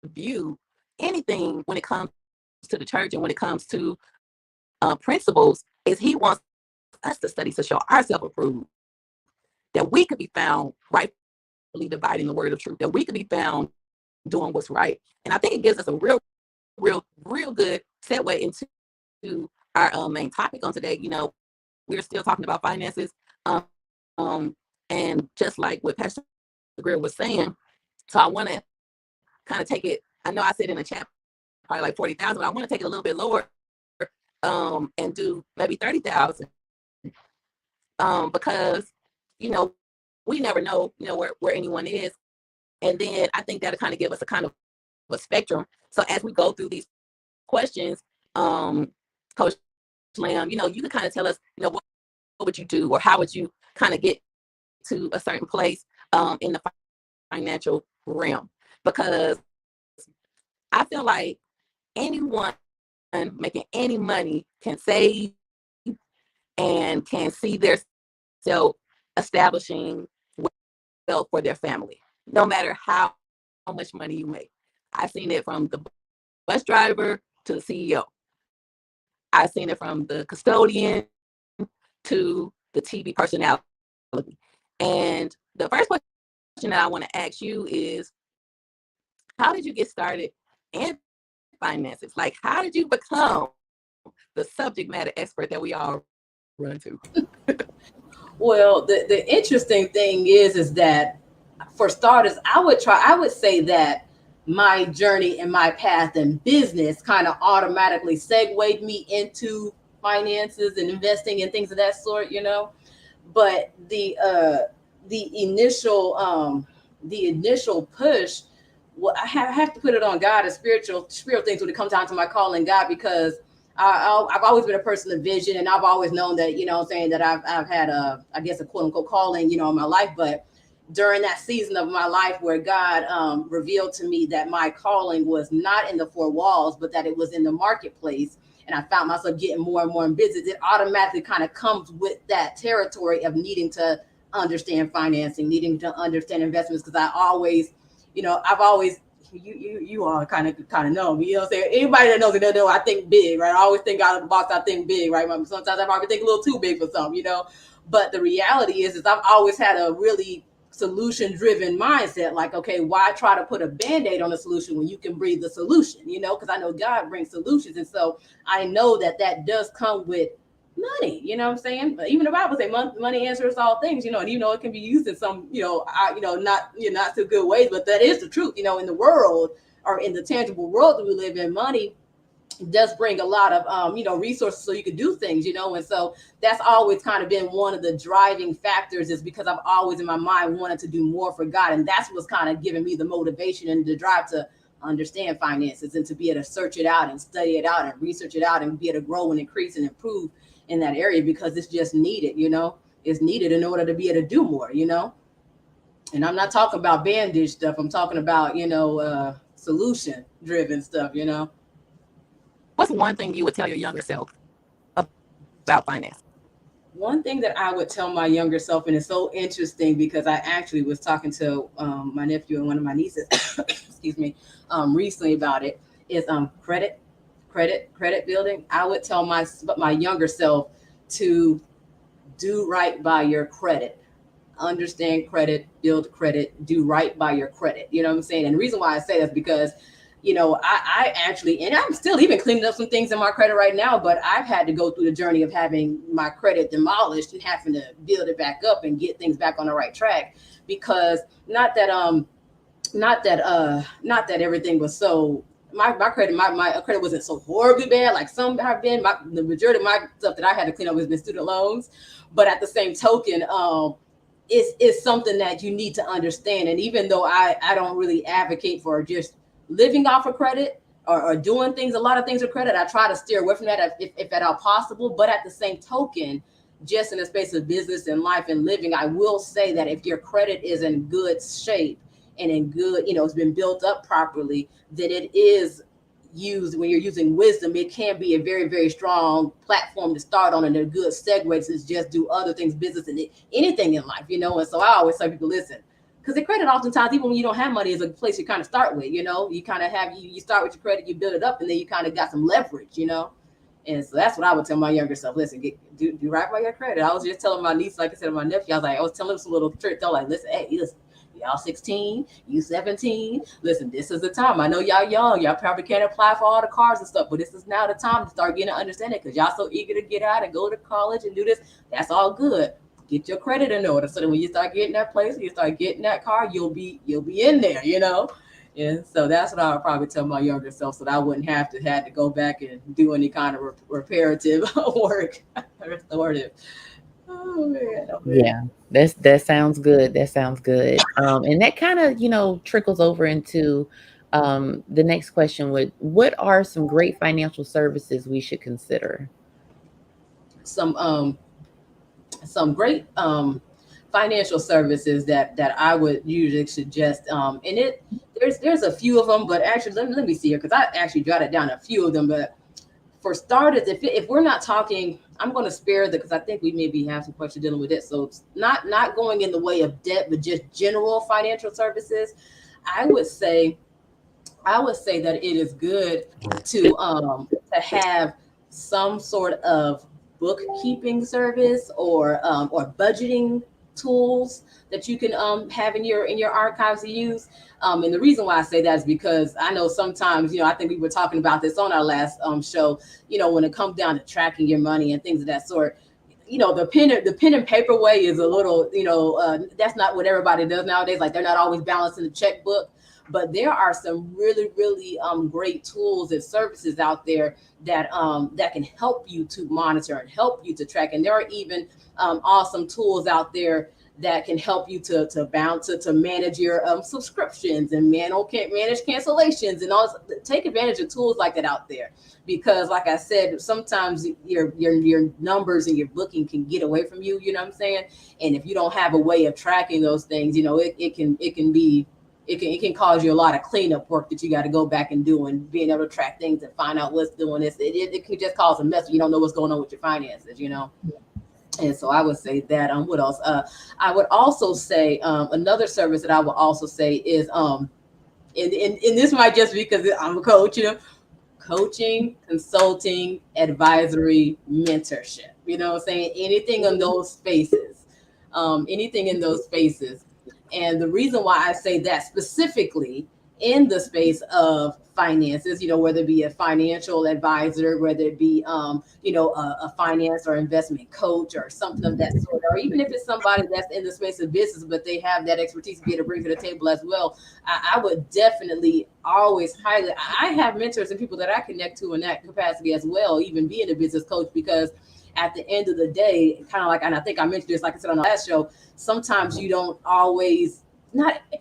Speaker 4: view anything when it comes to the church and when it comes to principles? Is he wants us to study to show ourselves approved, that we could be found rightfully dividing the word of truth, that we could be found doing what's right. And I think it gives us a real good segue into our main topic on today. You know, we're still talking about finances, and just like what Pastor Greer was saying. So I want to kind of take it. I know I said in the chat probably like 40,000, but I want to take it a little bit lower, and do maybe 30,000, because, you know, we never know, you know, where anyone is. And then I think that'll kind of give us a kind of a spectrum. So as we go through these questions, Coach Lamb, you know, you can kind of tell us, you know, what would you do, or how would you kind of get to a certain place in the financial realm? Because I feel like anyone making any money can save and can see their self establishing wealth for their family, no matter how much money you make. I've seen it from the bus driver to the CEO. I've seen it from the custodian to the TV personality. And the first question that I want to ask you is, how did you get started in finances? Like, how did you become the subject matter expert that we all run to?
Speaker 1: Well, the interesting thing is that, for starters, I would say that my journey and my path in business kind of automatically segued me into finances and investing and things of that sort, you know. But the initial push, well, I have to put it on God and spiritual things when it comes down to my calling God, because I've always been a person of vision, and I've always known that, you know what I'm saying, that I've had I guess a quote unquote calling, you know, in my life. But during that season of my life where God revealed to me that my calling was not in the four walls, but that it was in the marketplace, and I found myself getting more and more in business, it automatically kind of comes with that territory of needing to understand financing, needing to understand investments. Because I always, you know, I've always, you all kind of know me, you know what I'm saying? Anybody that knows me, they know I think big, right? I always think out of the box, I think big, right? Sometimes I probably think a little too big for some, you know. But the reality is I've always had a really solution-driven mindset. Like, okay, why try to put a Band-Aid on a solution when you can breathe the solution, you know? Because I know God brings solutions. And so I know that does come with money, you know what I'm saying? But even the Bible says money answers all things, you know, and you know it can be used in some, not so good ways, but that is the truth, you know. In the world, or in the tangible world that we live in, money does bring a lot of resources so you can do things, you know. And so that's always kind of been one of the driving factors, is because I've always in my mind wanted to do more for God, and that's what's kind of giving me the motivation and the drive to understand finances and to be able to search it out and study it out and research it out and be able to grow and increase and improve in that area, because it's just needed, you know. It's needed in order to be able to do more, you know. And I'm not talking about bandage stuff. I'm talking about, solution driven stuff, you know.
Speaker 4: What's one thing you would tell your younger self about finance?
Speaker 1: One thing that I would tell my younger self, and it's so interesting because I actually was talking to my nephew and one of my nieces, excuse me, recently about it, is credit building. I would tell my younger self to do right by your credit. Understand credit, build credit, do right by your credit. You know what I'm saying? And the reason why I say that is because, I actually, and I'm still even cleaning up some things in my credit right now, but I've had to go through the journey of having my credit demolished and having to build it back up and get things back on the right track. Because not that everything was so, my credit wasn't so horribly bad like some have been. The majority of my stuff that I had to clean up has been student loans, but at the same token, it's something that you need to understand. And even though I don't really advocate for just living off of credit or doing a lot of things with credit, I try to steer away from that if at all possible. But at the same token, just in the space of business and life and living, I will say that if your credit is in good shape and in good, it's been built up properly, then it is used when you're using wisdom. It can be a very, very strong platform to start on and a good segue to just do other things, business and anything in life, And so I always tell people, listen, because the credit oftentimes, even when you don't have money, is a place you kind of start with, you kind of have, you start with your credit, you build it up, and then you kind of got some leverage, And so that's what I would tell my younger self. Listen, do right by your credit. I was just telling my niece, like I said, my nephew, I was telling them some little trick. They're like, listen, hey, listen, y'all 16, you 17. Listen, this is the time. I know y'all young. Y'all probably can't apply for all the cars and stuff, but this is now the time to start getting to understand it because y'all so eager to get out and go to college and do this. That's all good. Get your credit in order so that when you start getting that place, you start getting that car, you'll be in there, And so that's what I would probably tell my younger self, so that I wouldn't have to go back and do any kind of reparative work. Restorative. Oh man.
Speaker 2: Yeah, that sounds good. That sounds good. And that kind of, trickles over into the next question what are some great financial services we should consider?
Speaker 1: Some great financial services that I would usually suggest. And there's a few of them, but actually let me see here because I actually jotted down a few of them. But for starters, if we're not talking, I'm going to spare because I think we maybe have some questions dealing with it. So it's not going in the way of debt, but just general financial services. I would say that it is good to have some sort of bookkeeping service or budgeting tools that you can have in your archives to use. And the reason why I say that is because I know sometimes, I think we were talking about this on our last show, when it comes down to tracking your money and things of that sort, the pen and paper way is a little, that's not what everybody does nowadays. Like they're not always balancing the checkbook. But there are some really, really great tools and services out there that can help you to monitor and help you to track. And there are even awesome tools out there that can help you to manage your subscriptions and manage cancellations and all. Take advantage of tools like that out there, because like I said, sometimes your numbers and your booking can get away from you. You know what I'm saying? And if you don't have a way of tracking those things, it can cause you a lot of cleanup work that you got to go back and do, and being able to track things and find out what's doing this. It can just cause a mess. You don't know what's going on with your finances, And so I would say that. What else? I would also say another service that I would also say is and this might just be because I'm a coach, coaching, consulting, advisory, mentorship. You know what I'm saying? Anything in those spaces. And the reason why I say that specifically in the space of finances, whether it be a financial advisor, whether it be, a finance or investment coach or something of that sort, or even if it's somebody that's in the space of business, but they have that expertise to be able to bring to the table as well, I would definitely always I have mentors and people that I connect to in that capacity as well, even being a business coach, because at the end of the day, kind of like, and I think I mentioned this, like I said on the last show, sometimes you don't always,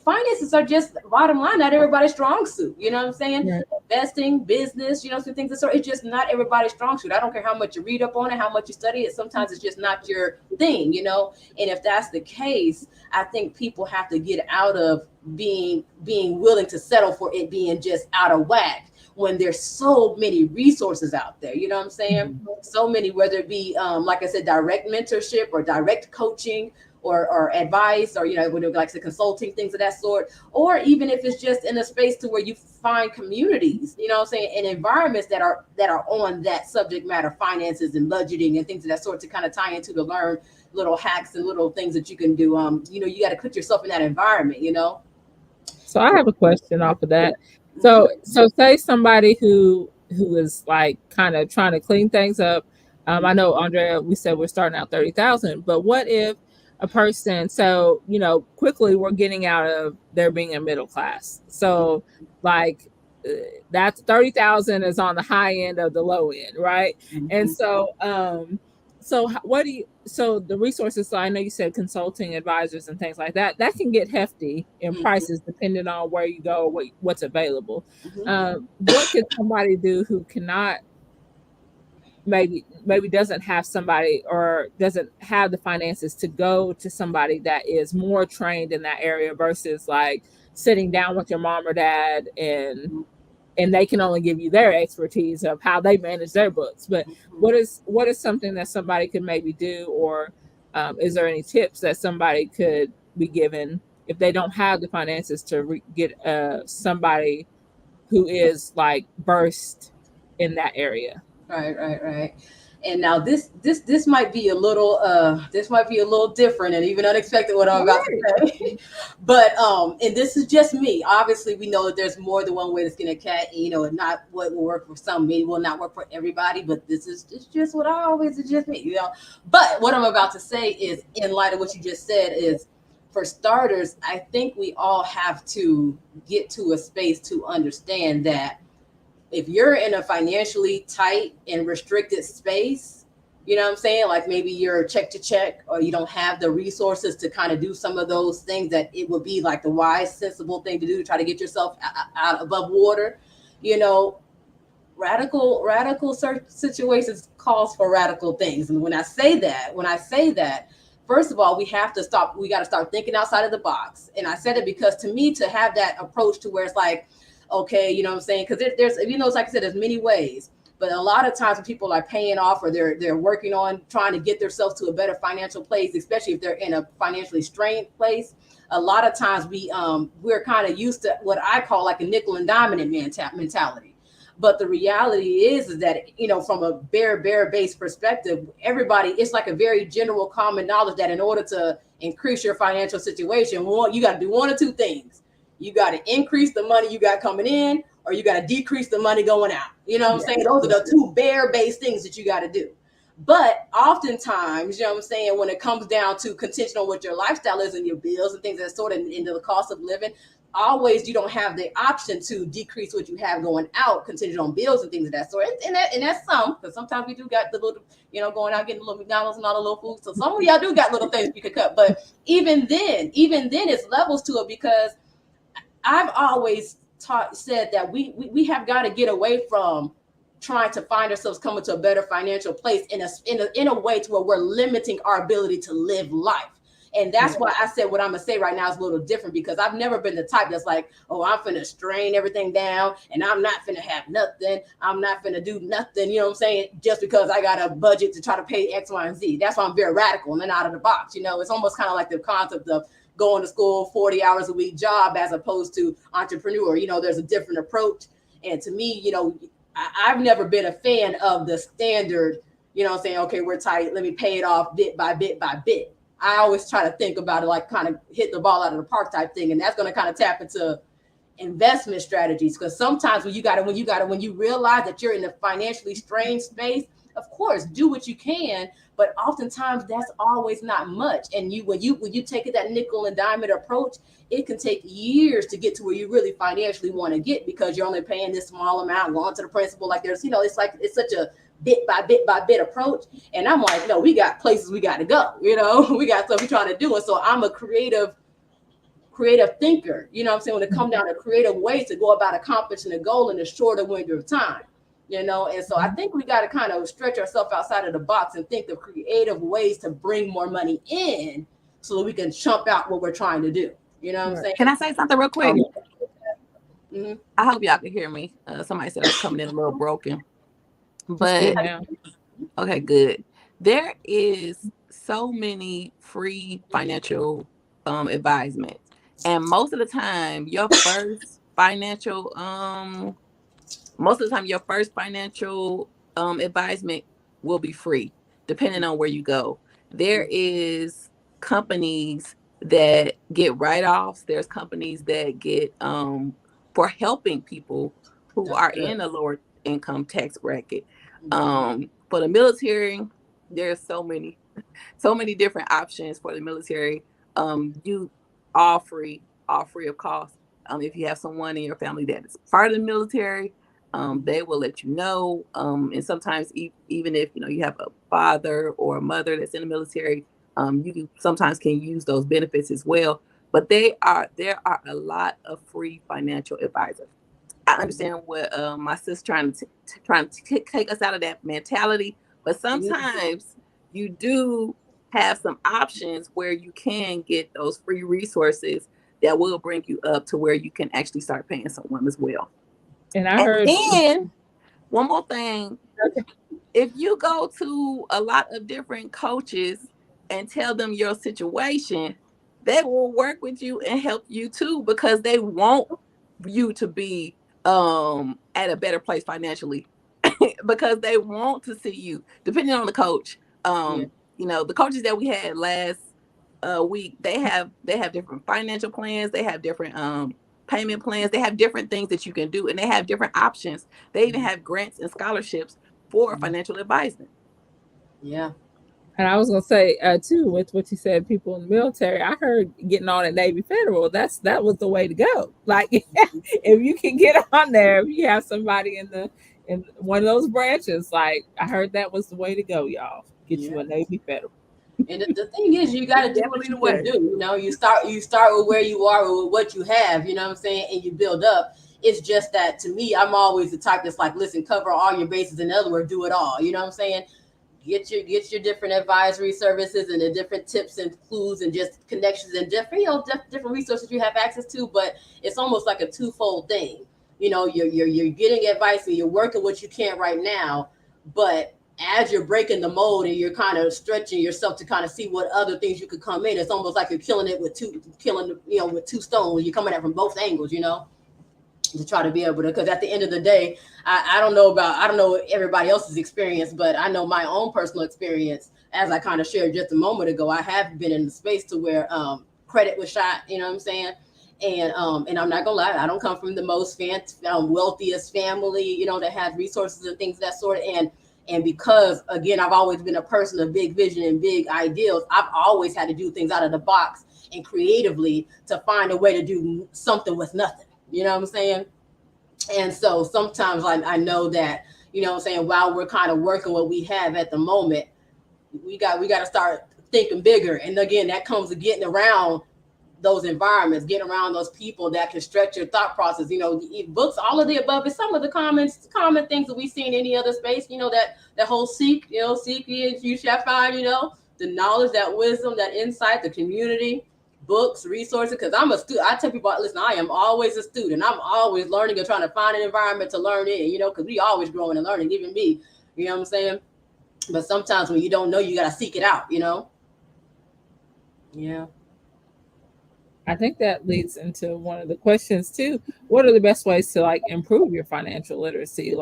Speaker 1: finances are just bottom line, not everybody's strong suit. You know what I'm saying? Yeah. Investing, business, some things of sort. It's just not everybody's strong suit. I don't care how much you read up on it, how much you study it. Sometimes it's just not your thing, And if that's the case, I think people have to get out of being willing to settle for it being just out of whack, when there's so many resources out there, you know what I'm saying? Mm-hmm. So many, whether it be, like I said, direct mentorship or direct coaching, or advice, or whatever, like the consulting, things of that sort, or even if it's just in a space to where you find communities, and environments that are on that subject matter, finances and budgeting and things of that sort, to kind of tie into, to learn little hacks and little things that you can do. You got to put yourself in that environment.
Speaker 5: So I have a question off of that. So say somebody who is like kind of trying to clean things up. I know, Andrea, we said we're starting out 30,000, but what if a person, so, quickly we're getting out of there being a middle class. So like that's 30,000 is on the high end of the low end, right? Mm-hmm. And so, so the resources, so I know you said consulting advisors and things like that, that can get hefty in prices depending on where you go, what's available. What could somebody do who cannot, maybe doesn't have somebody or doesn't have the finances to go to somebody that is more trained in that area versus like sitting down with your mom or dad and they can only give you their expertise of how they manage their books. But what is something that somebody could maybe do, or is there any tips that somebody could be given if they don't have the finances to get somebody who is like versed in that area?
Speaker 1: Right. And now this might be a little different and even unexpected what I'm about to say. But and this is just me. Obviously, we know that there's more than one way to skin a cat. And not what will work for some, maybe will not work for everybody. But it's just what I always suggest me. But what I'm about to say is, in light of what you just said, is for starters, I think we all have to get to a space to understand that if you're in a financially tight and restricted space, like maybe you're check to check, or you don't have the resources to kind of do some of those things that it would be like the wise, sensible thing to do to try to get yourself out above water. Radical situations calls for radical things. And when I say that, first of all, we got to start thinking outside of the box. And I said it because, to me, to have that approach to where it's like, okay, because there's like I said, there's many ways, but a lot of times when people are paying off, or they're working on trying to get themselves to a better financial place, especially if they're in a financially strained place, a lot of times we're kind of used to what I call like a nickel and diamond mentality. But the reality is that, from a bare based perspective, everybody, it's like a very general common knowledge that in order to increase your financial situation, you got to do one or two things. You got to increase the money you got coming in, or you got to decrease the money going out. Those are the two bare-based things that you got to do. But oftentimes, when it comes down to contingent on what your lifestyle is and your bills and things that sort of into the cost of living, always you don't have the option to decrease what you have going out contingent on bills and things of that sort. And that's some, because sometimes we do got the little, going out getting a little McDonald's and all the little food. So some of y'all do got little things you could cut. But even then it's levels to it, because I've always said that we have got to get away from trying to find ourselves coming to a better financial place in a way to where we're limiting our ability to live life. And that's why I said what I'm gonna say right now is a little different, because I've never been the type that's like, oh, I'm finna strain everything down and I'm not finna have nothing. I'm not finna do nothing, just because I got a budget to try to pay X, Y, and Z. That's why I'm very radical and out of the box. It's almost kind of like the concept of going to school, 40 hours a week job, as opposed to entrepreneur. There's a different approach. And to me, I've never been a fan of the standard, saying, okay, we're tight, let me pay it off bit by bit by bit. I always try to think about it like kind of hit the ball out of the park type thing. And that's going to kind of tap into investment strategies. Because sometimes when you realize that you're in a financially strained space, of course, do what you can, but oftentimes that's always not much. And when you take that nickel and diamond approach, it can take years to get to where you really financially want to get, because you're only paying this small amount, going to the principal. Like there's, it's such a bit by bit approach. And I'm like, no, we got places we got to go. We got stuff we're trying to do. And so I'm a creative thinker. When it comes down to creative ways to go about accomplishing a goal in a shorter window of time. And so I think we got to kind of stretch ourselves outside of the box and think of creative ways to bring more money in so that we can chump out what we're trying to do. You know what I'm saying?
Speaker 4: Can I say something real quick? I hope y'all can hear me. Somebody said I was coming in a little broken. But okay, good. There is so many free financial advisements, and most of the time your first financial advisement will be free, depending on where you go. There is companies that get write-offs. There's companies that get for helping people who
Speaker 1: That's
Speaker 4: are
Speaker 1: good.
Speaker 4: in a lower income tax bracket. For the military, there's so many different options for the military. You all free of cost. If you have someone in your family that is part of the military, they will let you know. And sometimes even if you have a father or a mother that's in the military, you sometimes can use those benefits as well. But there are a lot of free financial advisors. I understand what my sister trying to take us out of that mentality, but sometimes you do have some options where you can get those free resources that will bring you up to where you can actually start paying someone as well.
Speaker 5: And I heard.
Speaker 4: Then one more thing. If you go to a lot of different coaches and tell them your situation, they will work with you and help you too, because they want you to be at a better place financially, because they want to see you, depending on the coach. The coaches that we had last week, they have different financial plans, they have different payment plans, they have different things that you can do, and they have different options. They even have grants and scholarships for financial advisement.
Speaker 1: Yeah.
Speaker 5: And I was gonna say too, with what you said, people in the military, I heard getting on at Navy Federal, that was the way to go. Like if you can get on there, if you have somebody in one of those branches, like I heard that was the way to go, y'all. Get you a Navy Federal.
Speaker 1: And the thing is, you got to do what you can do. You start with where you are, with what you have. You know what I'm saying, and you build up. It's just that, to me, I'm always the type that's like, listen, cover all your bases. In other words, do it all. You know what I'm saying? Get your different advisory services and the different tips and clues and just connections and different different resources you have access to. But it's almost like a twofold thing. You're getting advice and you're working what you can right now, but as you're breaking the mold and you're kind of stretching yourself to kind of see what other things you could come in, it's almost like you're killing it with two stones. You're coming at from both angles, to try to be able to, because at the end of the day, I don't know everybody else's experience, but I know my own personal experience. As I kind of shared just a moment ago, I have been in the space to where credit was shot, you know what I'm saying? And I'm not gonna lie, I don't come from the most wealthiest family, that has resources and things of that sort. And because, again, I've always been a person of big vision and big ideals, I've always had to do things out of the box and creatively to find a way to do something with nothing. You know what I'm saying? And so sometimes I know that, while we're kind of working what we have at the moment, we got to start thinking bigger. And again, that comes to getting around those environments, getting around those people that can stretch your thought process. Books, all of the above is some of the common things that we see in any other space. That whole seek ye, you shall find, the knowledge, that wisdom, that insight, the community, books, resources. Because I'm a student. I tell people, listen, I am always a student. I'm always learning and trying to find an environment to learn in, because we always growing and learning, even me, you know what I'm saying? But sometimes when you don't know, you got to seek it out, Yeah.
Speaker 5: I think that leads into one of the questions too. What are the best ways to improve your financial literacy?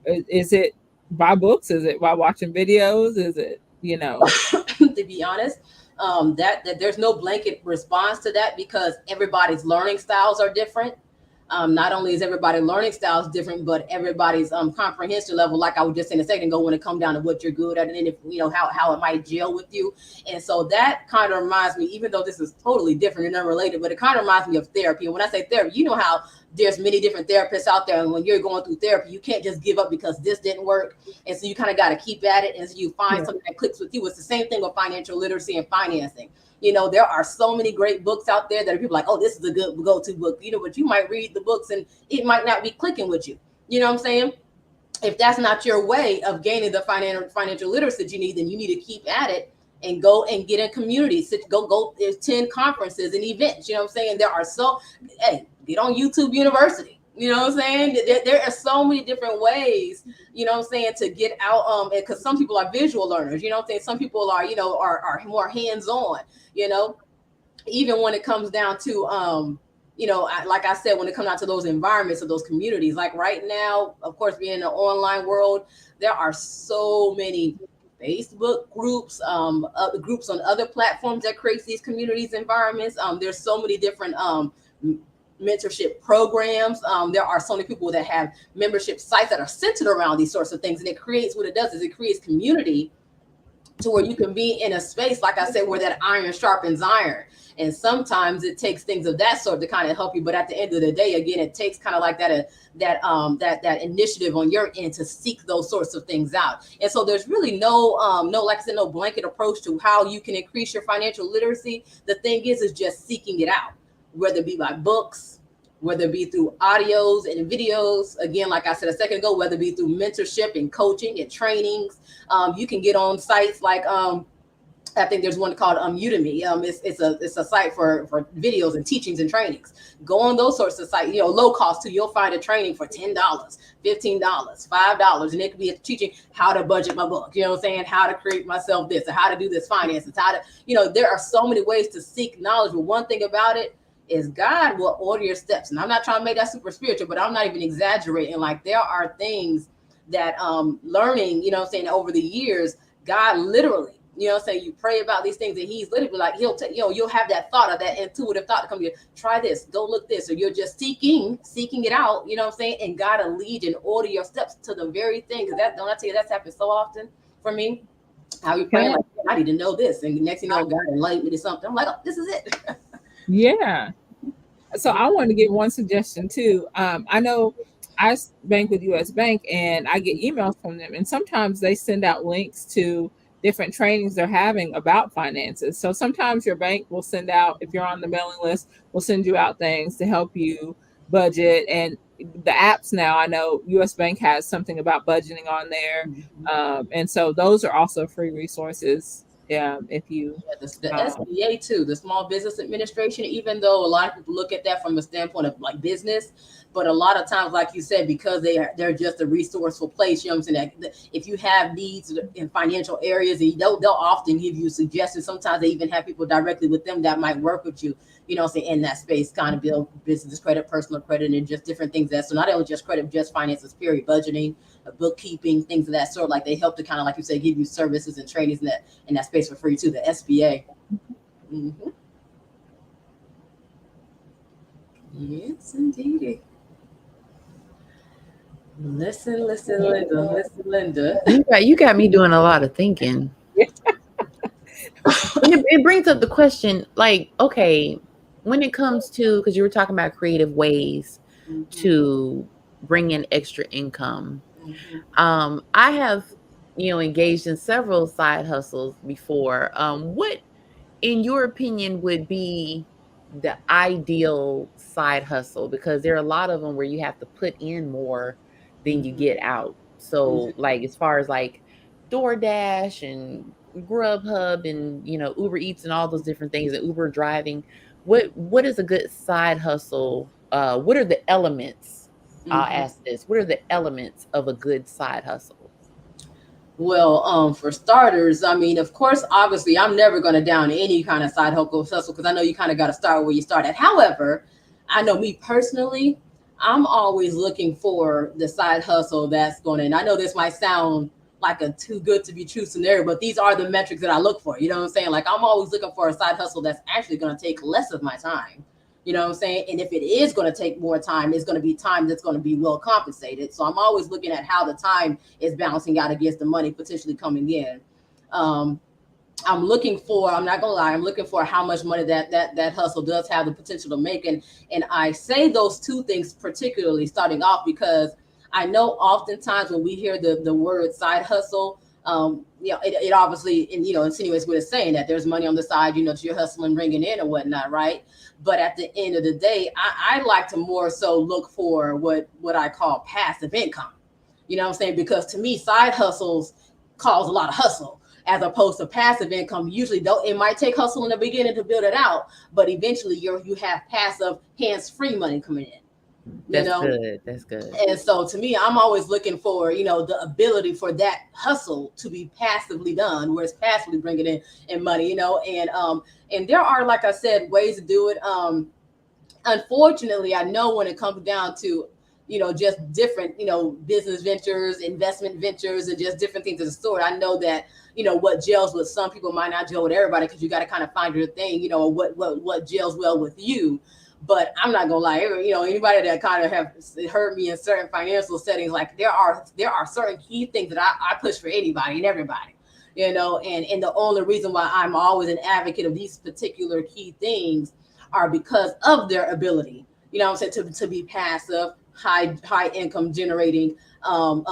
Speaker 5: Is it by books? Is it by watching videos? Is it,
Speaker 1: To be honest, that there's no blanket response to that, because everybody's learning styles are different. Not only is everybody learning styles different, but everybody's comprehension level, like I was just saying a second ago, when it comes down to what you're good at, and then if how it might gel with you. And so that kind of reminds me, even though this is totally different and unrelated, but it kind of reminds me of therapy. And when I say therapy, how there's many different therapists out there, and when you're going through therapy, you can't just give up because this didn't work. And so you kind of got to keep at it, and so you find something that clicks with you. It's the same thing with financial literacy and financing. There are so many great books out there that are people like, oh, this is a good go-to book, but you might read the books and it might not be clicking with you. You know what I'm saying? If that's not your way of gaining the financial literacy that you need, then you need to keep at it and go and get in communities, go attend conferences and events. You know what I'm saying? Get on YouTube University. You know what I'm saying? There are so many different ways, you know what I'm saying, to get out. Because some people are visual learners, you know what I'm saying? Some people are, you know, are more hands-on, you know, even when it comes down to, you know, like I said, when it comes down to those environments of those communities, like right now, of course, being in the online world, there are so many Facebook groups, groups on other platforms that creates these communities environments. There's so many different mentorship programs. There are so many people that have membership sites that are centered around these sorts of things, and it creates, what it does is it creates community to where you can be in a space, like I said, where that iron sharpens iron. And sometimes it takes things of that sort to kind of help you, but at the end of the day, again, it takes kind of like that initiative on your end to seek those sorts of things out. And so there's really no, like I said, no blanket approach to how you can increase your financial literacy. The thing is just seeking it out, whether it be by books, whether it be through audios and videos. Again, like I said a second ago, whether it be through mentorship and coaching and trainings. You can get on sites like, I think there's one called Udemy. It's a site for videos and teachings and trainings. Go on those sorts of sites, you know, low cost too. You'll find a training for $10, $15, $5, and it could be teaching how to budget my book. You know what I'm saying? How to create myself this, or how to do this finances, how to, you know, there are so many ways to seek knowledge. But one thing about it is God will order your steps. And I'm not trying to make that super spiritual, but I'm not even exaggerating. Like there are things that learning, you know what I'm saying, over the years, God literally, you know what I'm saying, you pray about these things and he's literally like, he'll take, you know, you'll have that thought, or that intuitive thought to come to you, try this, go look this, or you're just seeking it out, you know what I'm saying, and God will lead and order your steps to the very thing. Because that, don't I tell you, that's happened so often for me. How you pray, like, I need to know this, and next thing you know, God enlightened me to something. I'm like, oh, this is it.
Speaker 5: Yeah. So I want to give one suggestion too. I know I bank with US Bank and I get emails from them, and sometimes they send out links to different trainings they're having about finances. So sometimes your bank will send out, if you're on the mailing list, will send you out things to help you budget. And the apps now, I know US Bank has something about budgeting on there. And so those are also free resources. If you
Speaker 1: the SBA too, the Small Business Administration, even though a lot of people look at that from a standpoint of like business, but a lot of times, like you said, because they're just a resourceful place, you know what I'm saying, that if you have needs in financial areas, they'll often give you suggestions. Sometimes they even have people directly with them that might work with you, you know what I'm saying, in that space, kind of build business credit, personal credit, and just different things. That so not only just credit, just finances, period, budgeting, bookkeeping, things of that sort. Like they help to kind of, like you say, give you services and trainings in that space for free too. The SBA. Mm-hmm. Yes, indeed. Listen, Linda.
Speaker 2: You got me doing a lot of thinking. It brings up the question, like, okay, when it comes to, because you were talking about creative ways to bring in extra income. I have, engaged in several side hustles before. What, in your opinion, would be the ideal side hustle? Because there are a lot of them where you have to put in more than you get out. So, like, as far as like DoorDash and Grubhub and Uber Eats and all those different things, and Uber driving, what is a good side hustle? What are the elements? I'll ask this: what are the elements of a good side hustle?
Speaker 1: Well, for starters, I mean, of course, obviously, I'm never going to down any kind of side hustle because I know you kind of got to start where you start at. However, I know me personally, I'm always looking for the side hustle that's going to, and I know this might sound like a too good to be true scenario, but these are the metrics that I look for. You know what I'm saying? Like, I'm always looking for a side hustle that's actually going to take less of my time. You know what I'm saying? And if it is going to take more time, it's going to be time that's going to be well compensated. So I'm always looking at how the time is balancing out against the money potentially coming in. I'm looking for, I'm not going to lie, I'm looking for how much money that hustle does have the potential to make. And I say those two things particularly starting off because I know oftentimes when we hear the word side hustle, it obviously, insinuates what it's saying, that there's money on the side, you're hustling, bringing in and whatnot, right? But at the end of the day, I like to more so look for what I call passive income. You know what I'm saying? Because to me, side hustles cause a lot of hustle, as opposed to passive income. Usually, though, it might take hustle in the beginning to build it out, but eventually you have passive, hands-free money coming in.
Speaker 2: That's good. That's good.
Speaker 1: And so to me, I'm always looking for, the ability for that hustle to be passively done, where it's passively bringing in money, and there are, like I said, ways to do it. Unfortunately, I know when it comes down to, just different, business ventures, investment ventures, and just different things of the sort. I know that, what gels with some people might not gel with everybody, because you got to kind of find your thing, what gels well with you. But I'm not gonna lie, anybody that kind of have heard me in certain financial settings, like there are certain key things that I push for anybody and everybody, and the only reason why I'm always an advocate of these particular key things are because of their ability, I'm saying, to be passive, high income generating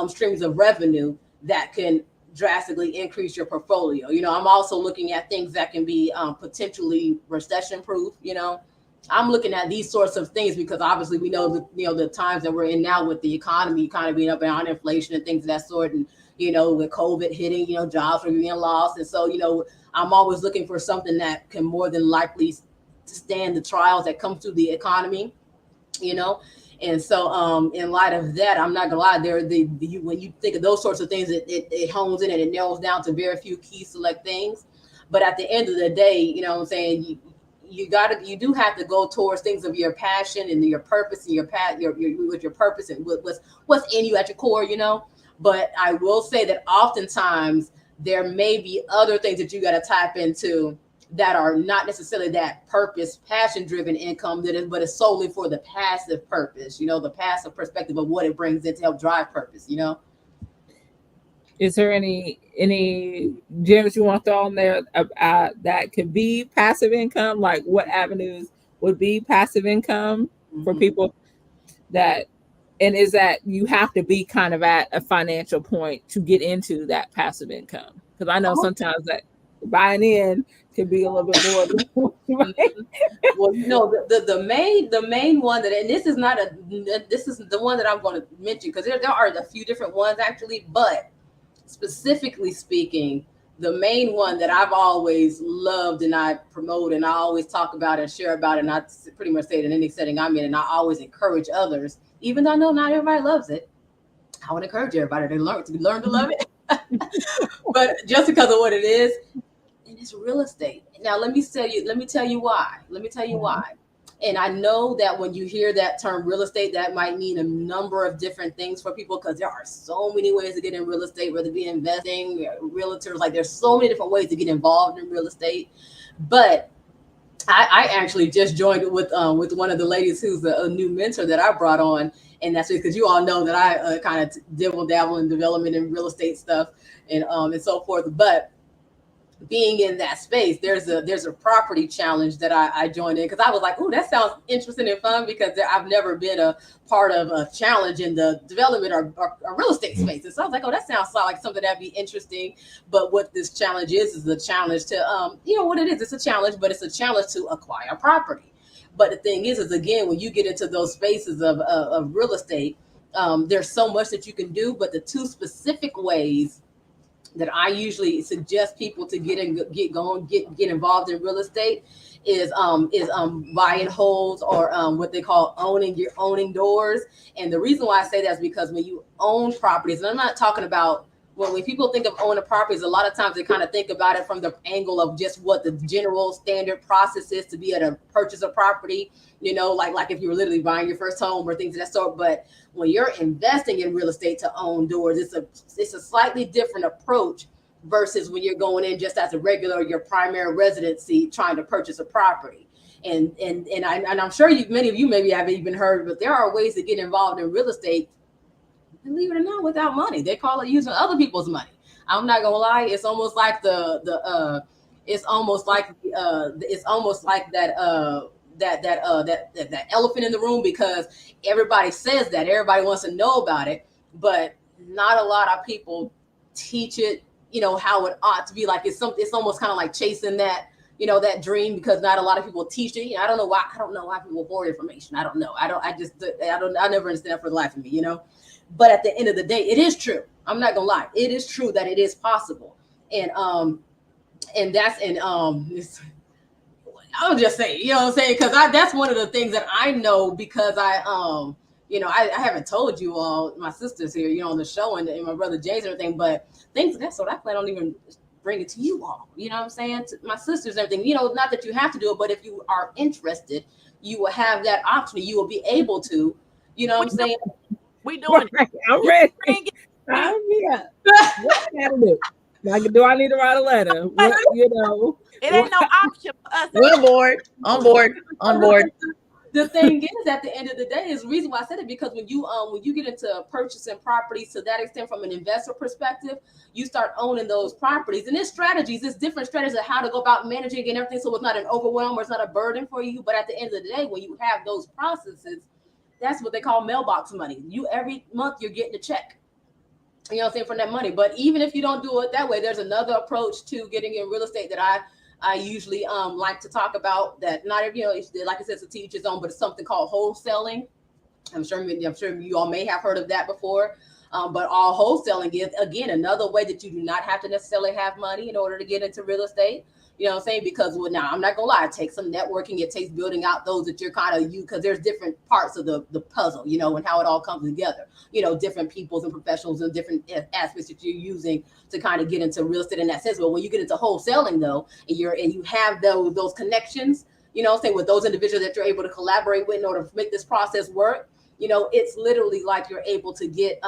Speaker 1: streams of revenue that can drastically increase your portfolio. I'm also looking at things that can be potentially recession proof. I'm looking at these sorts of things because obviously we know that, the times that we're in now with the economy kind of being up and on inflation and things of that sort. And, with COVID hitting, jobs are being lost. And so, I'm always looking for something that can more than likely stand the trials that come through the economy, And so in light of that, I'm not gonna lie, when you think of those sorts of things, it hones in and it narrows down to very few key select things. But at the end of the day, what I'm saying, you do have to go towards things of your passion and your purpose and your path, with your purpose and what's in you at your core, But I will say that oftentimes there may be other things that you got to tap into that are not necessarily that purpose, passion driven income but it's solely for the passive purpose, the passive perspective of what it brings in to help drive purpose,
Speaker 5: Is there any gems you want to throw on there that could be passive income? Like what avenues would be passive income for people and is that you have to be kind of at a financial point to get into that passive income? Because I know sometimes that buying in can be a little bit more. Right?
Speaker 1: Well, the main one and this is the one that I'm going to mention, because there are a few different ones actually, but specifically speaking, the main one that I've always loved and I promote and I always talk about and share about, and I pretty much say it in any setting I'm in, and I always encourage others, even though I know not everybody loves it. I would encourage everybody to learn to love it. But just because of what it is, and it's real estate. Now let me tell you why. And I know that when you hear that term real estate, that might mean a number of different things for people, because there are so many ways to get in real estate, whether it be investing, realtors, like there's so many different ways to get involved in real estate. But I actually just joined with one of the ladies who's a new mentor that I brought on. And that's because you all know that I kind of dabble in development and real estate stuff and so forth. But being in that space, there's a property challenge that I joined in, because I was like, oh, that sounds interesting and fun, because I've never been a part of a challenge in the development or real estate space. And so I was like, oh, that sounds like something that'd be interesting. But what this challenge is a challenge to, what it is, it's a challenge, but it's a challenge to acquire property. But the thing is again, when you get into those spaces of real estate, there's so much that you can do, but the two specific ways that I usually suggest people to get involved in real estate is buy and holds, or what they call owning doors. And the reason why I say that is because when you own properties, and I'm not talking about when people think of owning properties, a lot of times they kind of think about it from the angle of just what the general standard process is to be able to purchase a property, like if you were literally buying your first home or things of that sort. But when you're investing in real estate to own doors, it's a slightly different approach versus when you're going in just as a regular, your primary residency, trying to purchase a property. And I'm sure many of you maybe haven't even heard, but there are ways to get involved in real estate, believe it or not, without money. They call it using other people's money. I'm not gonna lie, it's almost like that elephant in the room, because everybody says that, everybody wants to know about it, but not a lot of people teach it, how it ought to be. Like it's almost kind of like chasing that, that dream, because not a lot of people teach it. I don't know why people hoard information. I don't know. I never understand that for the life of me, But at the end of the day, it is true. I'm not gonna lie. It is true that it is possible. I'll just say, because that's one of the things that I know, because I I haven't told you all, my sisters here, on the show and my brother James and everything, but things of that sort, I plan on even bring it to you all. You know what I'm saying? To my sisters and everything. Not that you have to do it, but if you are interested, you will have that option. You will be able to. You know what I'm saying?
Speaker 4: We doing it.
Speaker 5: I'm ready.
Speaker 4: Bring it.
Speaker 5: Yeah. What I gotta do? Like, do I need to write a letter?
Speaker 4: It ain't no option for us.
Speaker 2: On board.
Speaker 1: The thing is, at the end of the day, is the reason why I said it, because when you get into purchasing properties to that extent from an investor perspective, you start owning those properties, and there's different strategies of how to go about managing and everything, so it's not an overwhelm or it's not a burden for you. But at the end of the day, when you have those processes, that's what they call mailbox money. Every month you're getting a check. You know what I'm saying, from that money. But even if you don't do it that way, there's another approach to getting in real estate that I usually like to talk about, that not every, like I said, it's a teach his own, but it's something called wholesaling. I'm sure you all may have heard of that before. But all wholesaling is, again, another way that you do not have to necessarily have money in order to get into real estate. You know what I'm saying? Because now I'm not gonna lie, it takes some networking, it takes building out those that you're kind of because there's different parts of the puzzle, and how it all comes together. Different peoples and professionals and different aspects that you're using to kind of get into real estate in that sense. But when you get into wholesaling though, and you have those connections, say with those individuals that you're able to collaborate with in order to make this process work, it's literally like you're able to get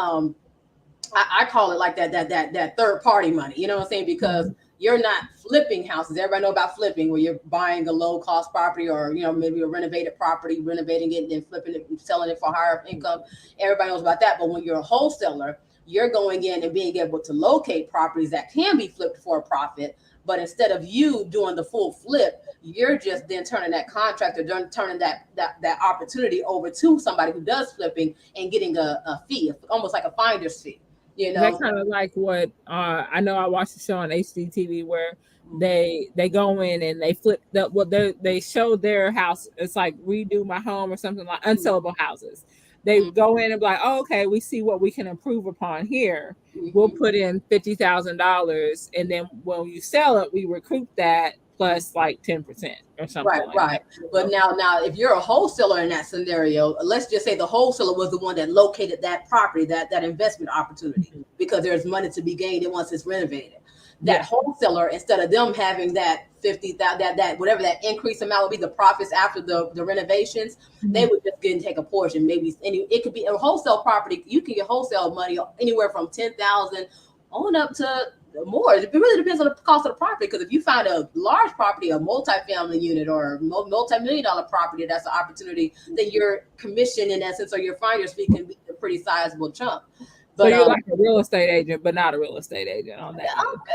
Speaker 1: I call it like that third party money, you know what I'm saying? Because you're not flipping houses. Everybody know about flipping, where you're buying a low cost property or, maybe a renovated property, renovating it and then flipping it and selling it for higher income. Everybody knows about that. But when you're a wholesaler, you're going in and being able to locate properties that can be flipped for a profit. But instead of you doing the full flip, you're just then turning that contract or turning that opportunity over to somebody who does flipping and getting a fee, almost like a finder's fee.
Speaker 5: That's kind of like what I know. I watched the show on HGTV where they go in and they flip they show their house. It's like Redo My Home or something, like unsellable houses. They go in and be like, oh, okay, we see what we can improve upon here. We'll put in $50,000, and then when you sell it, we recoup that plus like 10% or something.
Speaker 1: Right. But now, if you're a wholesaler in that scenario, let's just say the wholesaler was the one that located that property, that investment opportunity, because there's money to be gained once it's renovated. That wholesaler, instead of them having that 50,000, that whatever that increase amount would be, the profits after the renovations, they would just get and take a portion. Maybe it could be a wholesale property. You can get wholesale money anywhere from 10,000 on up to more. It really depends on the cost of the property. Because if you find a large property, a multi-family unit or multi-million-dollar property, that's an opportunity, then your commission in essence or your finder's fee can be a pretty sizable chunk.
Speaker 5: But so you're like a real estate agent, but not a real estate agent on that.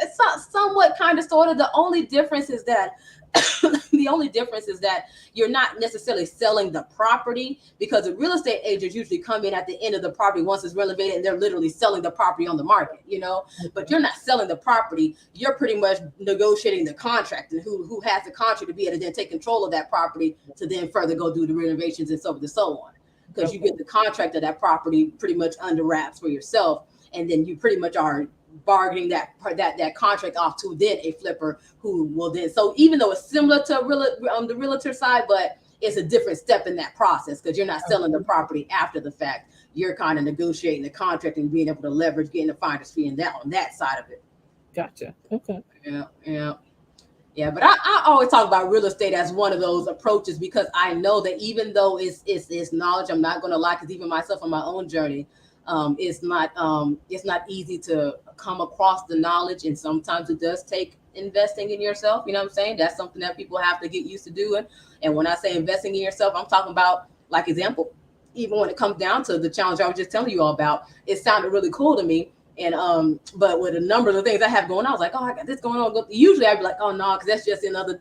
Speaker 1: It's somewhat kind of sort of. The only difference is that you're not necessarily selling the property, because the real estate agents usually come in at the end of the property once it's renovated and they're literally selling the property on the market, but you're not selling the property. You're pretty much negotiating the contract and who has the contract to be able to then take control of that property to then further go do the renovations and so forth and so on. Because you get the contract of that property pretty much under wraps for yourself, and then you pretty much are bargaining that contract off to then a flipper who will then. So even though it's similar to the realtor side, but it's a different step in that process, because you're not selling the property after the fact. You're kind of negotiating the contract and being able to leverage getting the finder's fee and that on that side of it.
Speaker 5: Gotcha. Okay.
Speaker 1: Yeah, but I always talk about real estate as one of those approaches, because I know that even though it's knowledge, I'm not going to lie, because even myself on my own journey, it's not easy to come across the knowledge, and sometimes it does take investing in yourself. You know what I'm saying? That's something that people have to get used to doing. And when I say investing in yourself, I'm talking about, like, example, even when it comes down to the challenge I was just telling you all about, it sounded really cool to me. And but with a number of the things I have going on, I was like, oh, I got this going on. Usually I'd be like, oh no, because that's just another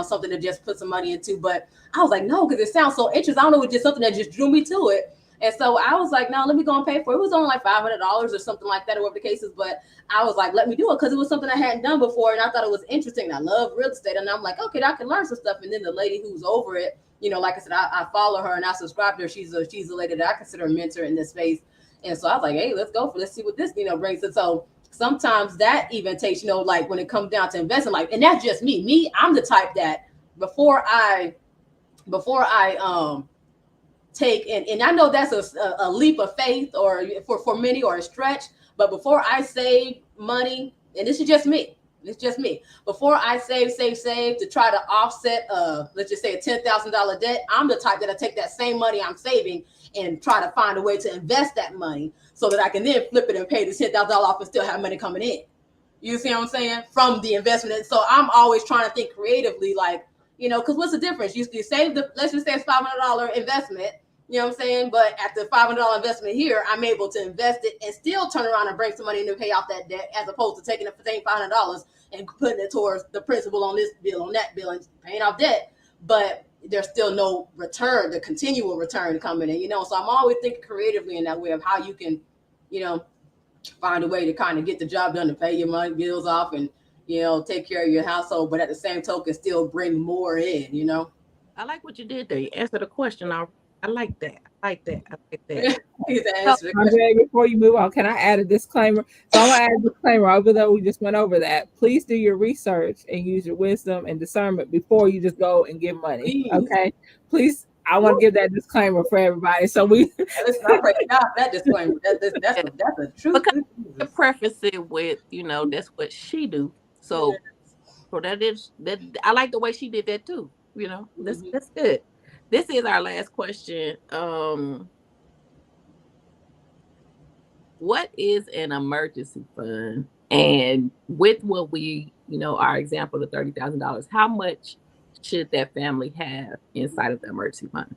Speaker 1: something to just put some money into. But I was like, no, because it sounds so interesting. I don't know, it's just something that just drew me to it. And so I was like, no, let me go and pay for it. It was only like $500 or something like that, or whatever the case is. But I was like, let me do it, because it was something I hadn't done before, and I thought it was interesting. I love real estate, and I'm like, okay, I can learn some stuff. And then the lady who's over it, like I said, I follow her and I subscribe to her. She's a lady that I consider a mentor in this space. And so I was like, hey, let's see what this, brings. And so sometimes that even takes, like when it comes down to investing, like, and that's just me, I'm the type that before I take, and I know that's a leap of faith or for many, or a stretch, but before I save money, and this is just me, it's just me, before I save to try to offset let's just say a $10,000 debt, I'm the type that'll take that same money I'm saving and try to find a way to invest that money so that I can then flip it and pay the $10,000 off and still have money coming in. You see what I'm saying? From the investment. And so I'm always trying to think creatively, like, because what's the difference? You save let's just say it's $500 investment, you know what I'm saying? But at the $500 investment here, I'm able to invest it and still turn around and bring some money in to pay off that debt, as opposed to taking the same $500 and putting it towards the principal on this bill, on that bill, and paying off debt. But there's still no return, the continual return coming in, So I'm always thinking creatively in that way of how you can, find a way to kind of get the job done to pay your money bills off and, take care of your household, but at the same token, still bring more in,
Speaker 4: I like what you did there. You answered the question. I like that. I like that.
Speaker 5: Andre, before you move on, can I add a disclaimer? So I'm going to add a disclaimer, even though we just went over that. Please do your research and use your wisdom and discernment before you just go and give money. Okay? Please. I want to give that disclaimer for everybody. So we
Speaker 1: that disclaimer. That's a truth.
Speaker 4: To preface it with, that's what she do. So that is that. I like the way she did that too. That's good. This is our last question. What is an emergency fund? And with what we, our example of $30,000, how much should that family have inside of the emergency fund?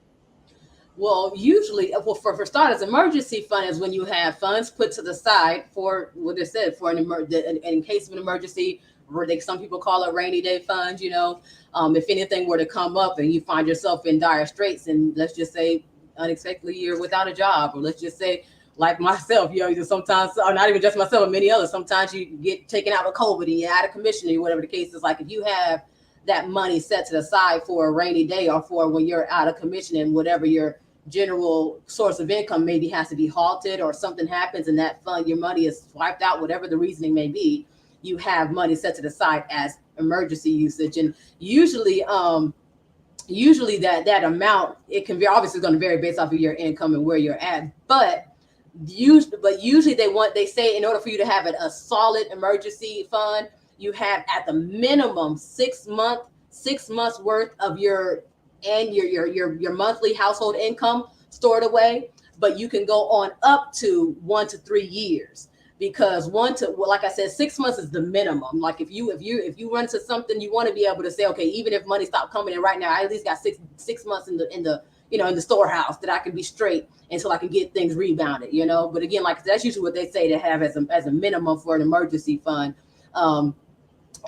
Speaker 1: Well, usually, for starters, emergency fund is when you have funds put to the side for what they said, for in case of an emergency, or some people call it rainy day funds. If anything were to come up and you find yourself in dire straits, and let's just say unexpectedly you're without a job, or let's just say like myself, sometimes, or not even just myself, but many others, sometimes you get taken out of COVID and you're out of commission, or whatever the case is. Like, if you have that money set to the side for a rainy day, or for when you're out of commission and whatever your general source of income maybe has to be halted, or something happens and that fund, your money is swiped out, whatever the reasoning may be, you have money set to the side as emergency usage. And usually that amount, it can be obviously going to vary based off of your income and where you're at, but usually they say in order for you to have a solid emergency fund, you have at the minimum 6 months worth of your monthly household income stored away, but you can go on up to 1 to 3 years, because like I said, 6 months is the minimum. Like, if you run into something, you want to be able to say, okay, even if money stopped coming in right now, I at least got six months in the storehouse that I can be straight until I can get things rebounded. But again, like, that's usually what they say to have as a minimum for an emergency fund.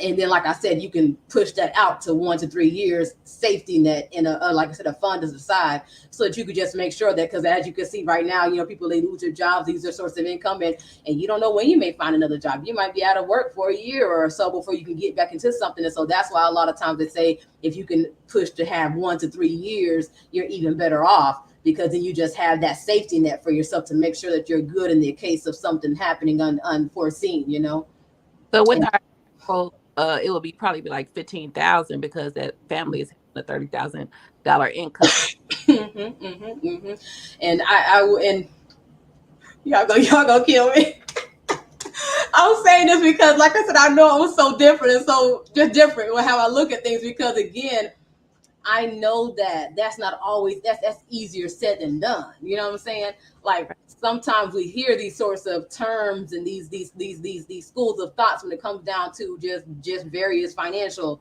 Speaker 1: And then, like I said, you can push that out to 1 to 3 years safety net in like I said, a fund to the side, so that you could just make sure that, because as you can see right now, people, they lose their jobs, these are sources of income, and you don't know when you may find another job. You might be out of work for a year or so before you can get back into something. And so that's why a lot of times they say if you can push to have 1 to 3 years, you're even better off, because then you just have that safety net for yourself to make sure that you're good in the case of something happening unforeseen.
Speaker 4: So with our it would probably be like $15,000, because that family is a $30,000 income.
Speaker 1: And and y'all gonna kill me. I'm saying this because, like I said, I know I'm so different and so just different with how I look at things, because again, I know that that's not always that's easier said than done. You know what I'm saying? Like, sometimes we hear these sorts of terms and these schools of thoughts when it comes down to just various financial,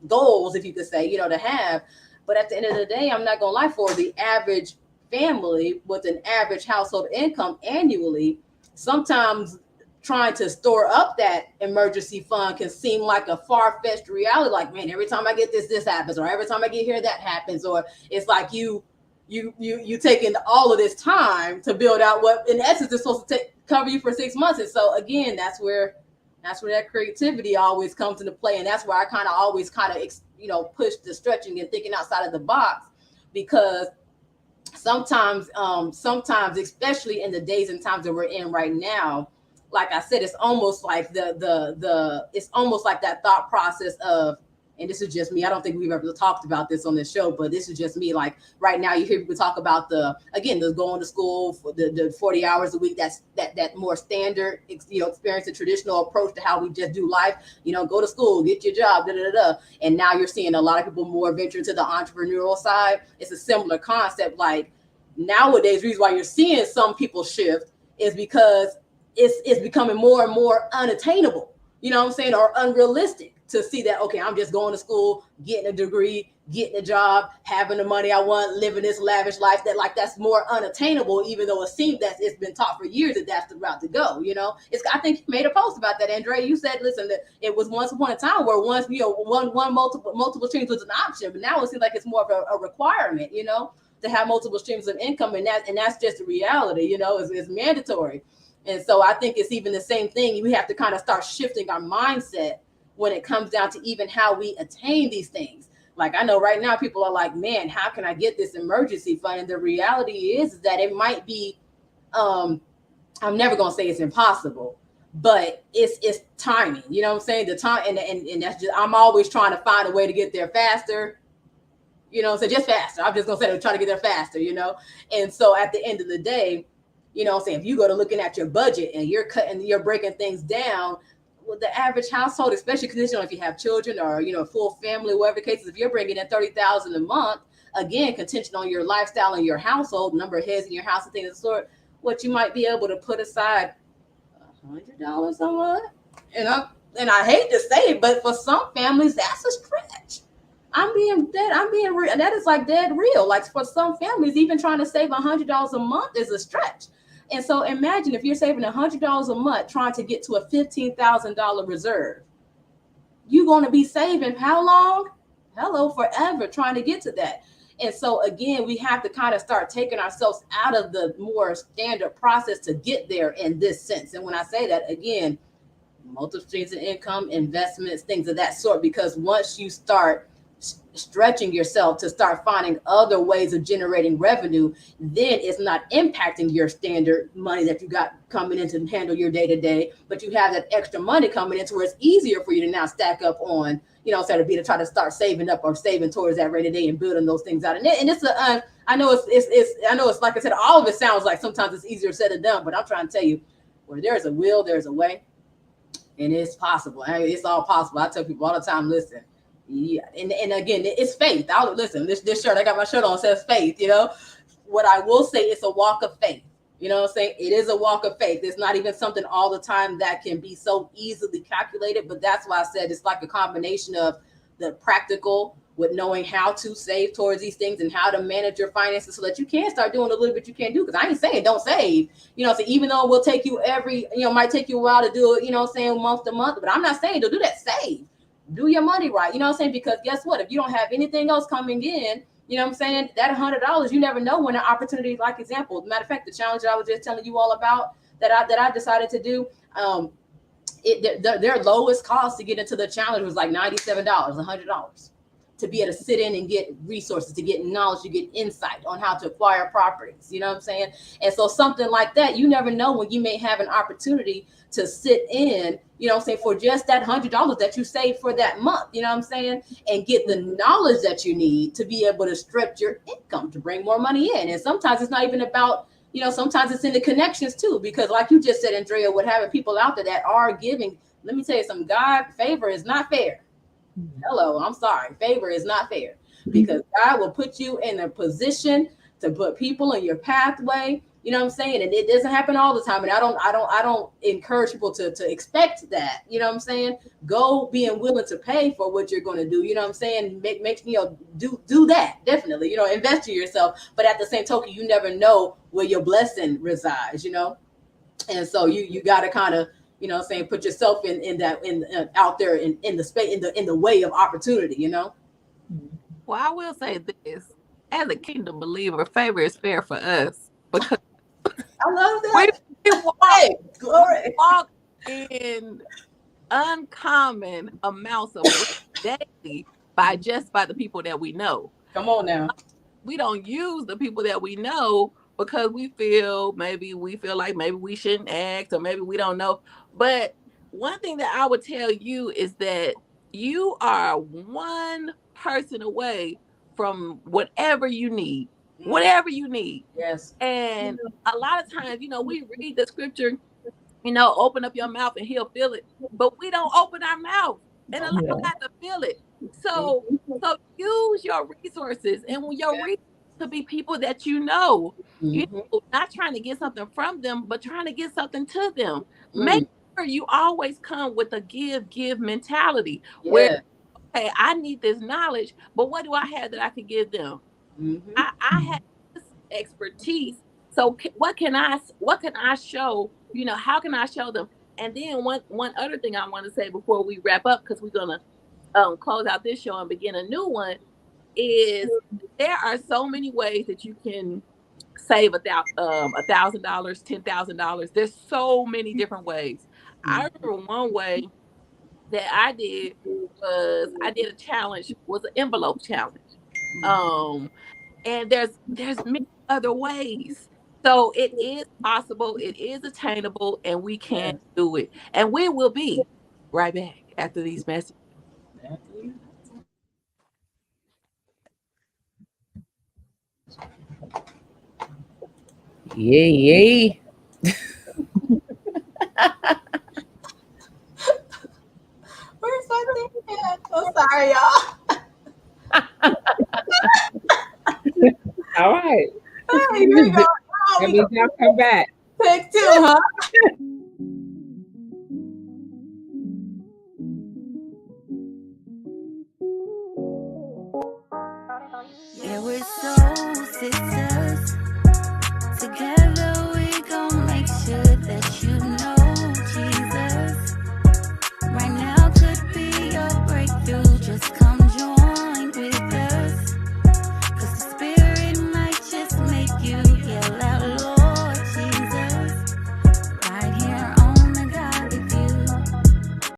Speaker 1: goals, if you could say, to have. But at the end of the day, I'm not gonna lie, for the average family with an average household income annually, sometimes trying to store up that emergency fund can seem like a far-fetched reality. Like, man, every time I get this happens, or every time I get here, that happens. Or it's like you taking all of this time to build out what in essence is supposed to cover you for 6 months. And so again, that's where that creativity always comes into play. And that's where I always push the stretching and thinking outside of the box, because sometimes, especially in the days and times that we're in right now, like I said, it's almost like it's almost like that thought process of and this is just me. I don't think we've ever talked about this on this show, but this is just me. Like right now, you hear people talk about the going to school for the 40 hours a week. That's that more standard, experience, the traditional approach to how we just do life. Go to school, get your job, And now you're seeing a lot of people more venture to the entrepreneurial side. It's a similar concept. Like nowadays, the reason why you're seeing some people shift is because it's becoming more and more unattainable. Or unrealistic to see that, okay, I'm just going to school, getting a degree, getting a job, having the money I want, living this lavish life that's more unattainable, even though it seems that it's been taught for years that that's the route to go. I think you made a post about that, Andrea. You said, listen, that it was once upon a time where multiple streams was an option, but now it seems like it's more of a requirement, to have multiple streams of income, and that's just the reality, it's mandatory. And so I think it's even the same thing. We have to kind of start shifting our mindset when it comes down to even how we attain these things. Like I know right now people are like, man, how can I get this emergency fund? And the reality is that it might be, I'm never going to say it's impossible, but it's timing. You know what I'm saying? The time, and that's just, I'm always trying to find a way to get there faster. So just faster. I'm just going to say try to get there faster, And so at the end of the day, if you go to looking at your budget and you're breaking things down, well, the average household, especially conditional if you have children or, full family, whatever the case is, if you're bringing in $30,000 a month, again, contingent on your lifestyle and your household, number of heads in your house and things of the sort, what you might be able to put aside $100 a month. And I hate to say it, but for some families, that's a stretch. That is like dead real. Like for some families, even trying to save $100 a month is a stretch. And so imagine if you're saving $100 a month trying to get to a $15,000 reserve. You're going to be saving how long? Hello, forever trying to get to that. And so again, we have to kind of start taking ourselves out of the more standard process to get there in this sense. And when I say that, again, multiple streams of income, investments, things of that sort, because once you start stretching yourself to start finding other ways of generating revenue, then it's not impacting your standard money that you got coming in to handle your day-to-day, but you have that extra money coming in to where it's easier for you to now stack up on, instead of being to try to start saving up or saving towards that rainy day and building those things out. And it's I know it's like I said, all of it sounds like sometimes it's easier said than done, but I'm trying to tell you, where there's a will, there's a way, and it's possible. It's all possible. I tell people all the time, listen. Yeah, and again, it's faith. Listen, this shirt, I got my shirt on, says faith. What I will say, it's a walk of faith. You know what I'm saying? It is a walk of faith. It's not even something all the time that can be so easily calculated, but that's why I said it's like a combination of the practical with knowing how to save towards these things and how to manage your finances so that you can start doing a little bit you can do. Because I ain't saying don't save, so even though it will take you might take you a while to do it, month to month, but I'm not saying to do that, save. Do your money right, because guess what? If you don't have anything else coming in, that $100, you never know when an opportunity, like example, matter of fact, the challenge that I was just telling you all about that I decided to do, their lowest cost to get into the challenge was like $97, $100 to be able to sit in and get resources, to get knowledge, to get insight on how to acquire properties. You know what I'm saying? And so something like that, you never know when you may have an opportunity to sit in, for just that $100 that you save for that month, and get the knowledge that you need to be able to stretch your income to bring more money in. And sometimes it's not even about, sometimes it's in the connections too, because like you just said, Andrea, with having people out there that are giving, let me tell you something, God, favor is not fair. Hello, I'm sorry. Favor is not fair, because God will put you in a position to put people in your pathway. You know what I'm saying? And it doesn't happen all the time. And I don't encourage people to expect that. You know what I'm saying? Go being willing to pay for what you're going to do. You know what I'm saying? Do that. Definitely, invest in yourself. But at the same token, you never know where your blessing resides, And so you got to kind of, put yourself out there in the space, in the way of opportunity,
Speaker 4: Well, I will say this, as a kingdom believer, favor is fair for us because
Speaker 1: I love that.
Speaker 4: We walk in uncommon amounts of daily by the people that we know.
Speaker 1: Come on now.
Speaker 4: We don't use the people that we know because we feel like maybe we shouldn't act, or maybe we don't know. But one thing that I would tell you is that you are one person away from whatever you need. Whatever you need.
Speaker 1: Yes.
Speaker 4: And a lot of times, we read the scripture, open up your mouth and he'll fill it. But we don't open our mouth and allow
Speaker 5: Yeah.
Speaker 4: God to fill it. So use your resources, and when your resources could be people that not trying to get something from them, but trying to get something to them. Make sure you always come with a give mentality where, hey, I need this knowledge, but what do I have that I can give them? I have this expertise. So what can I show? How can I show them? And then one other thing I want to say before we wrap up, because we're gonna close out this show and begin a new one, is there are so many ways that you can save $1,000, $10,000. There's so many different ways. I remember one way that I did was I did a challenge, was an envelope challenge. And there's many other ways. So it is possible, it is attainable, and we can do it. And we will be right back after these messages.
Speaker 2: Yay.
Speaker 1: Where's my thing at? So sorry, y'all.
Speaker 5: All right.
Speaker 1: Hey, here we go.
Speaker 5: That means y'all come back.
Speaker 1: Take two, huh?
Speaker 3: Yeah, we're soul sisters.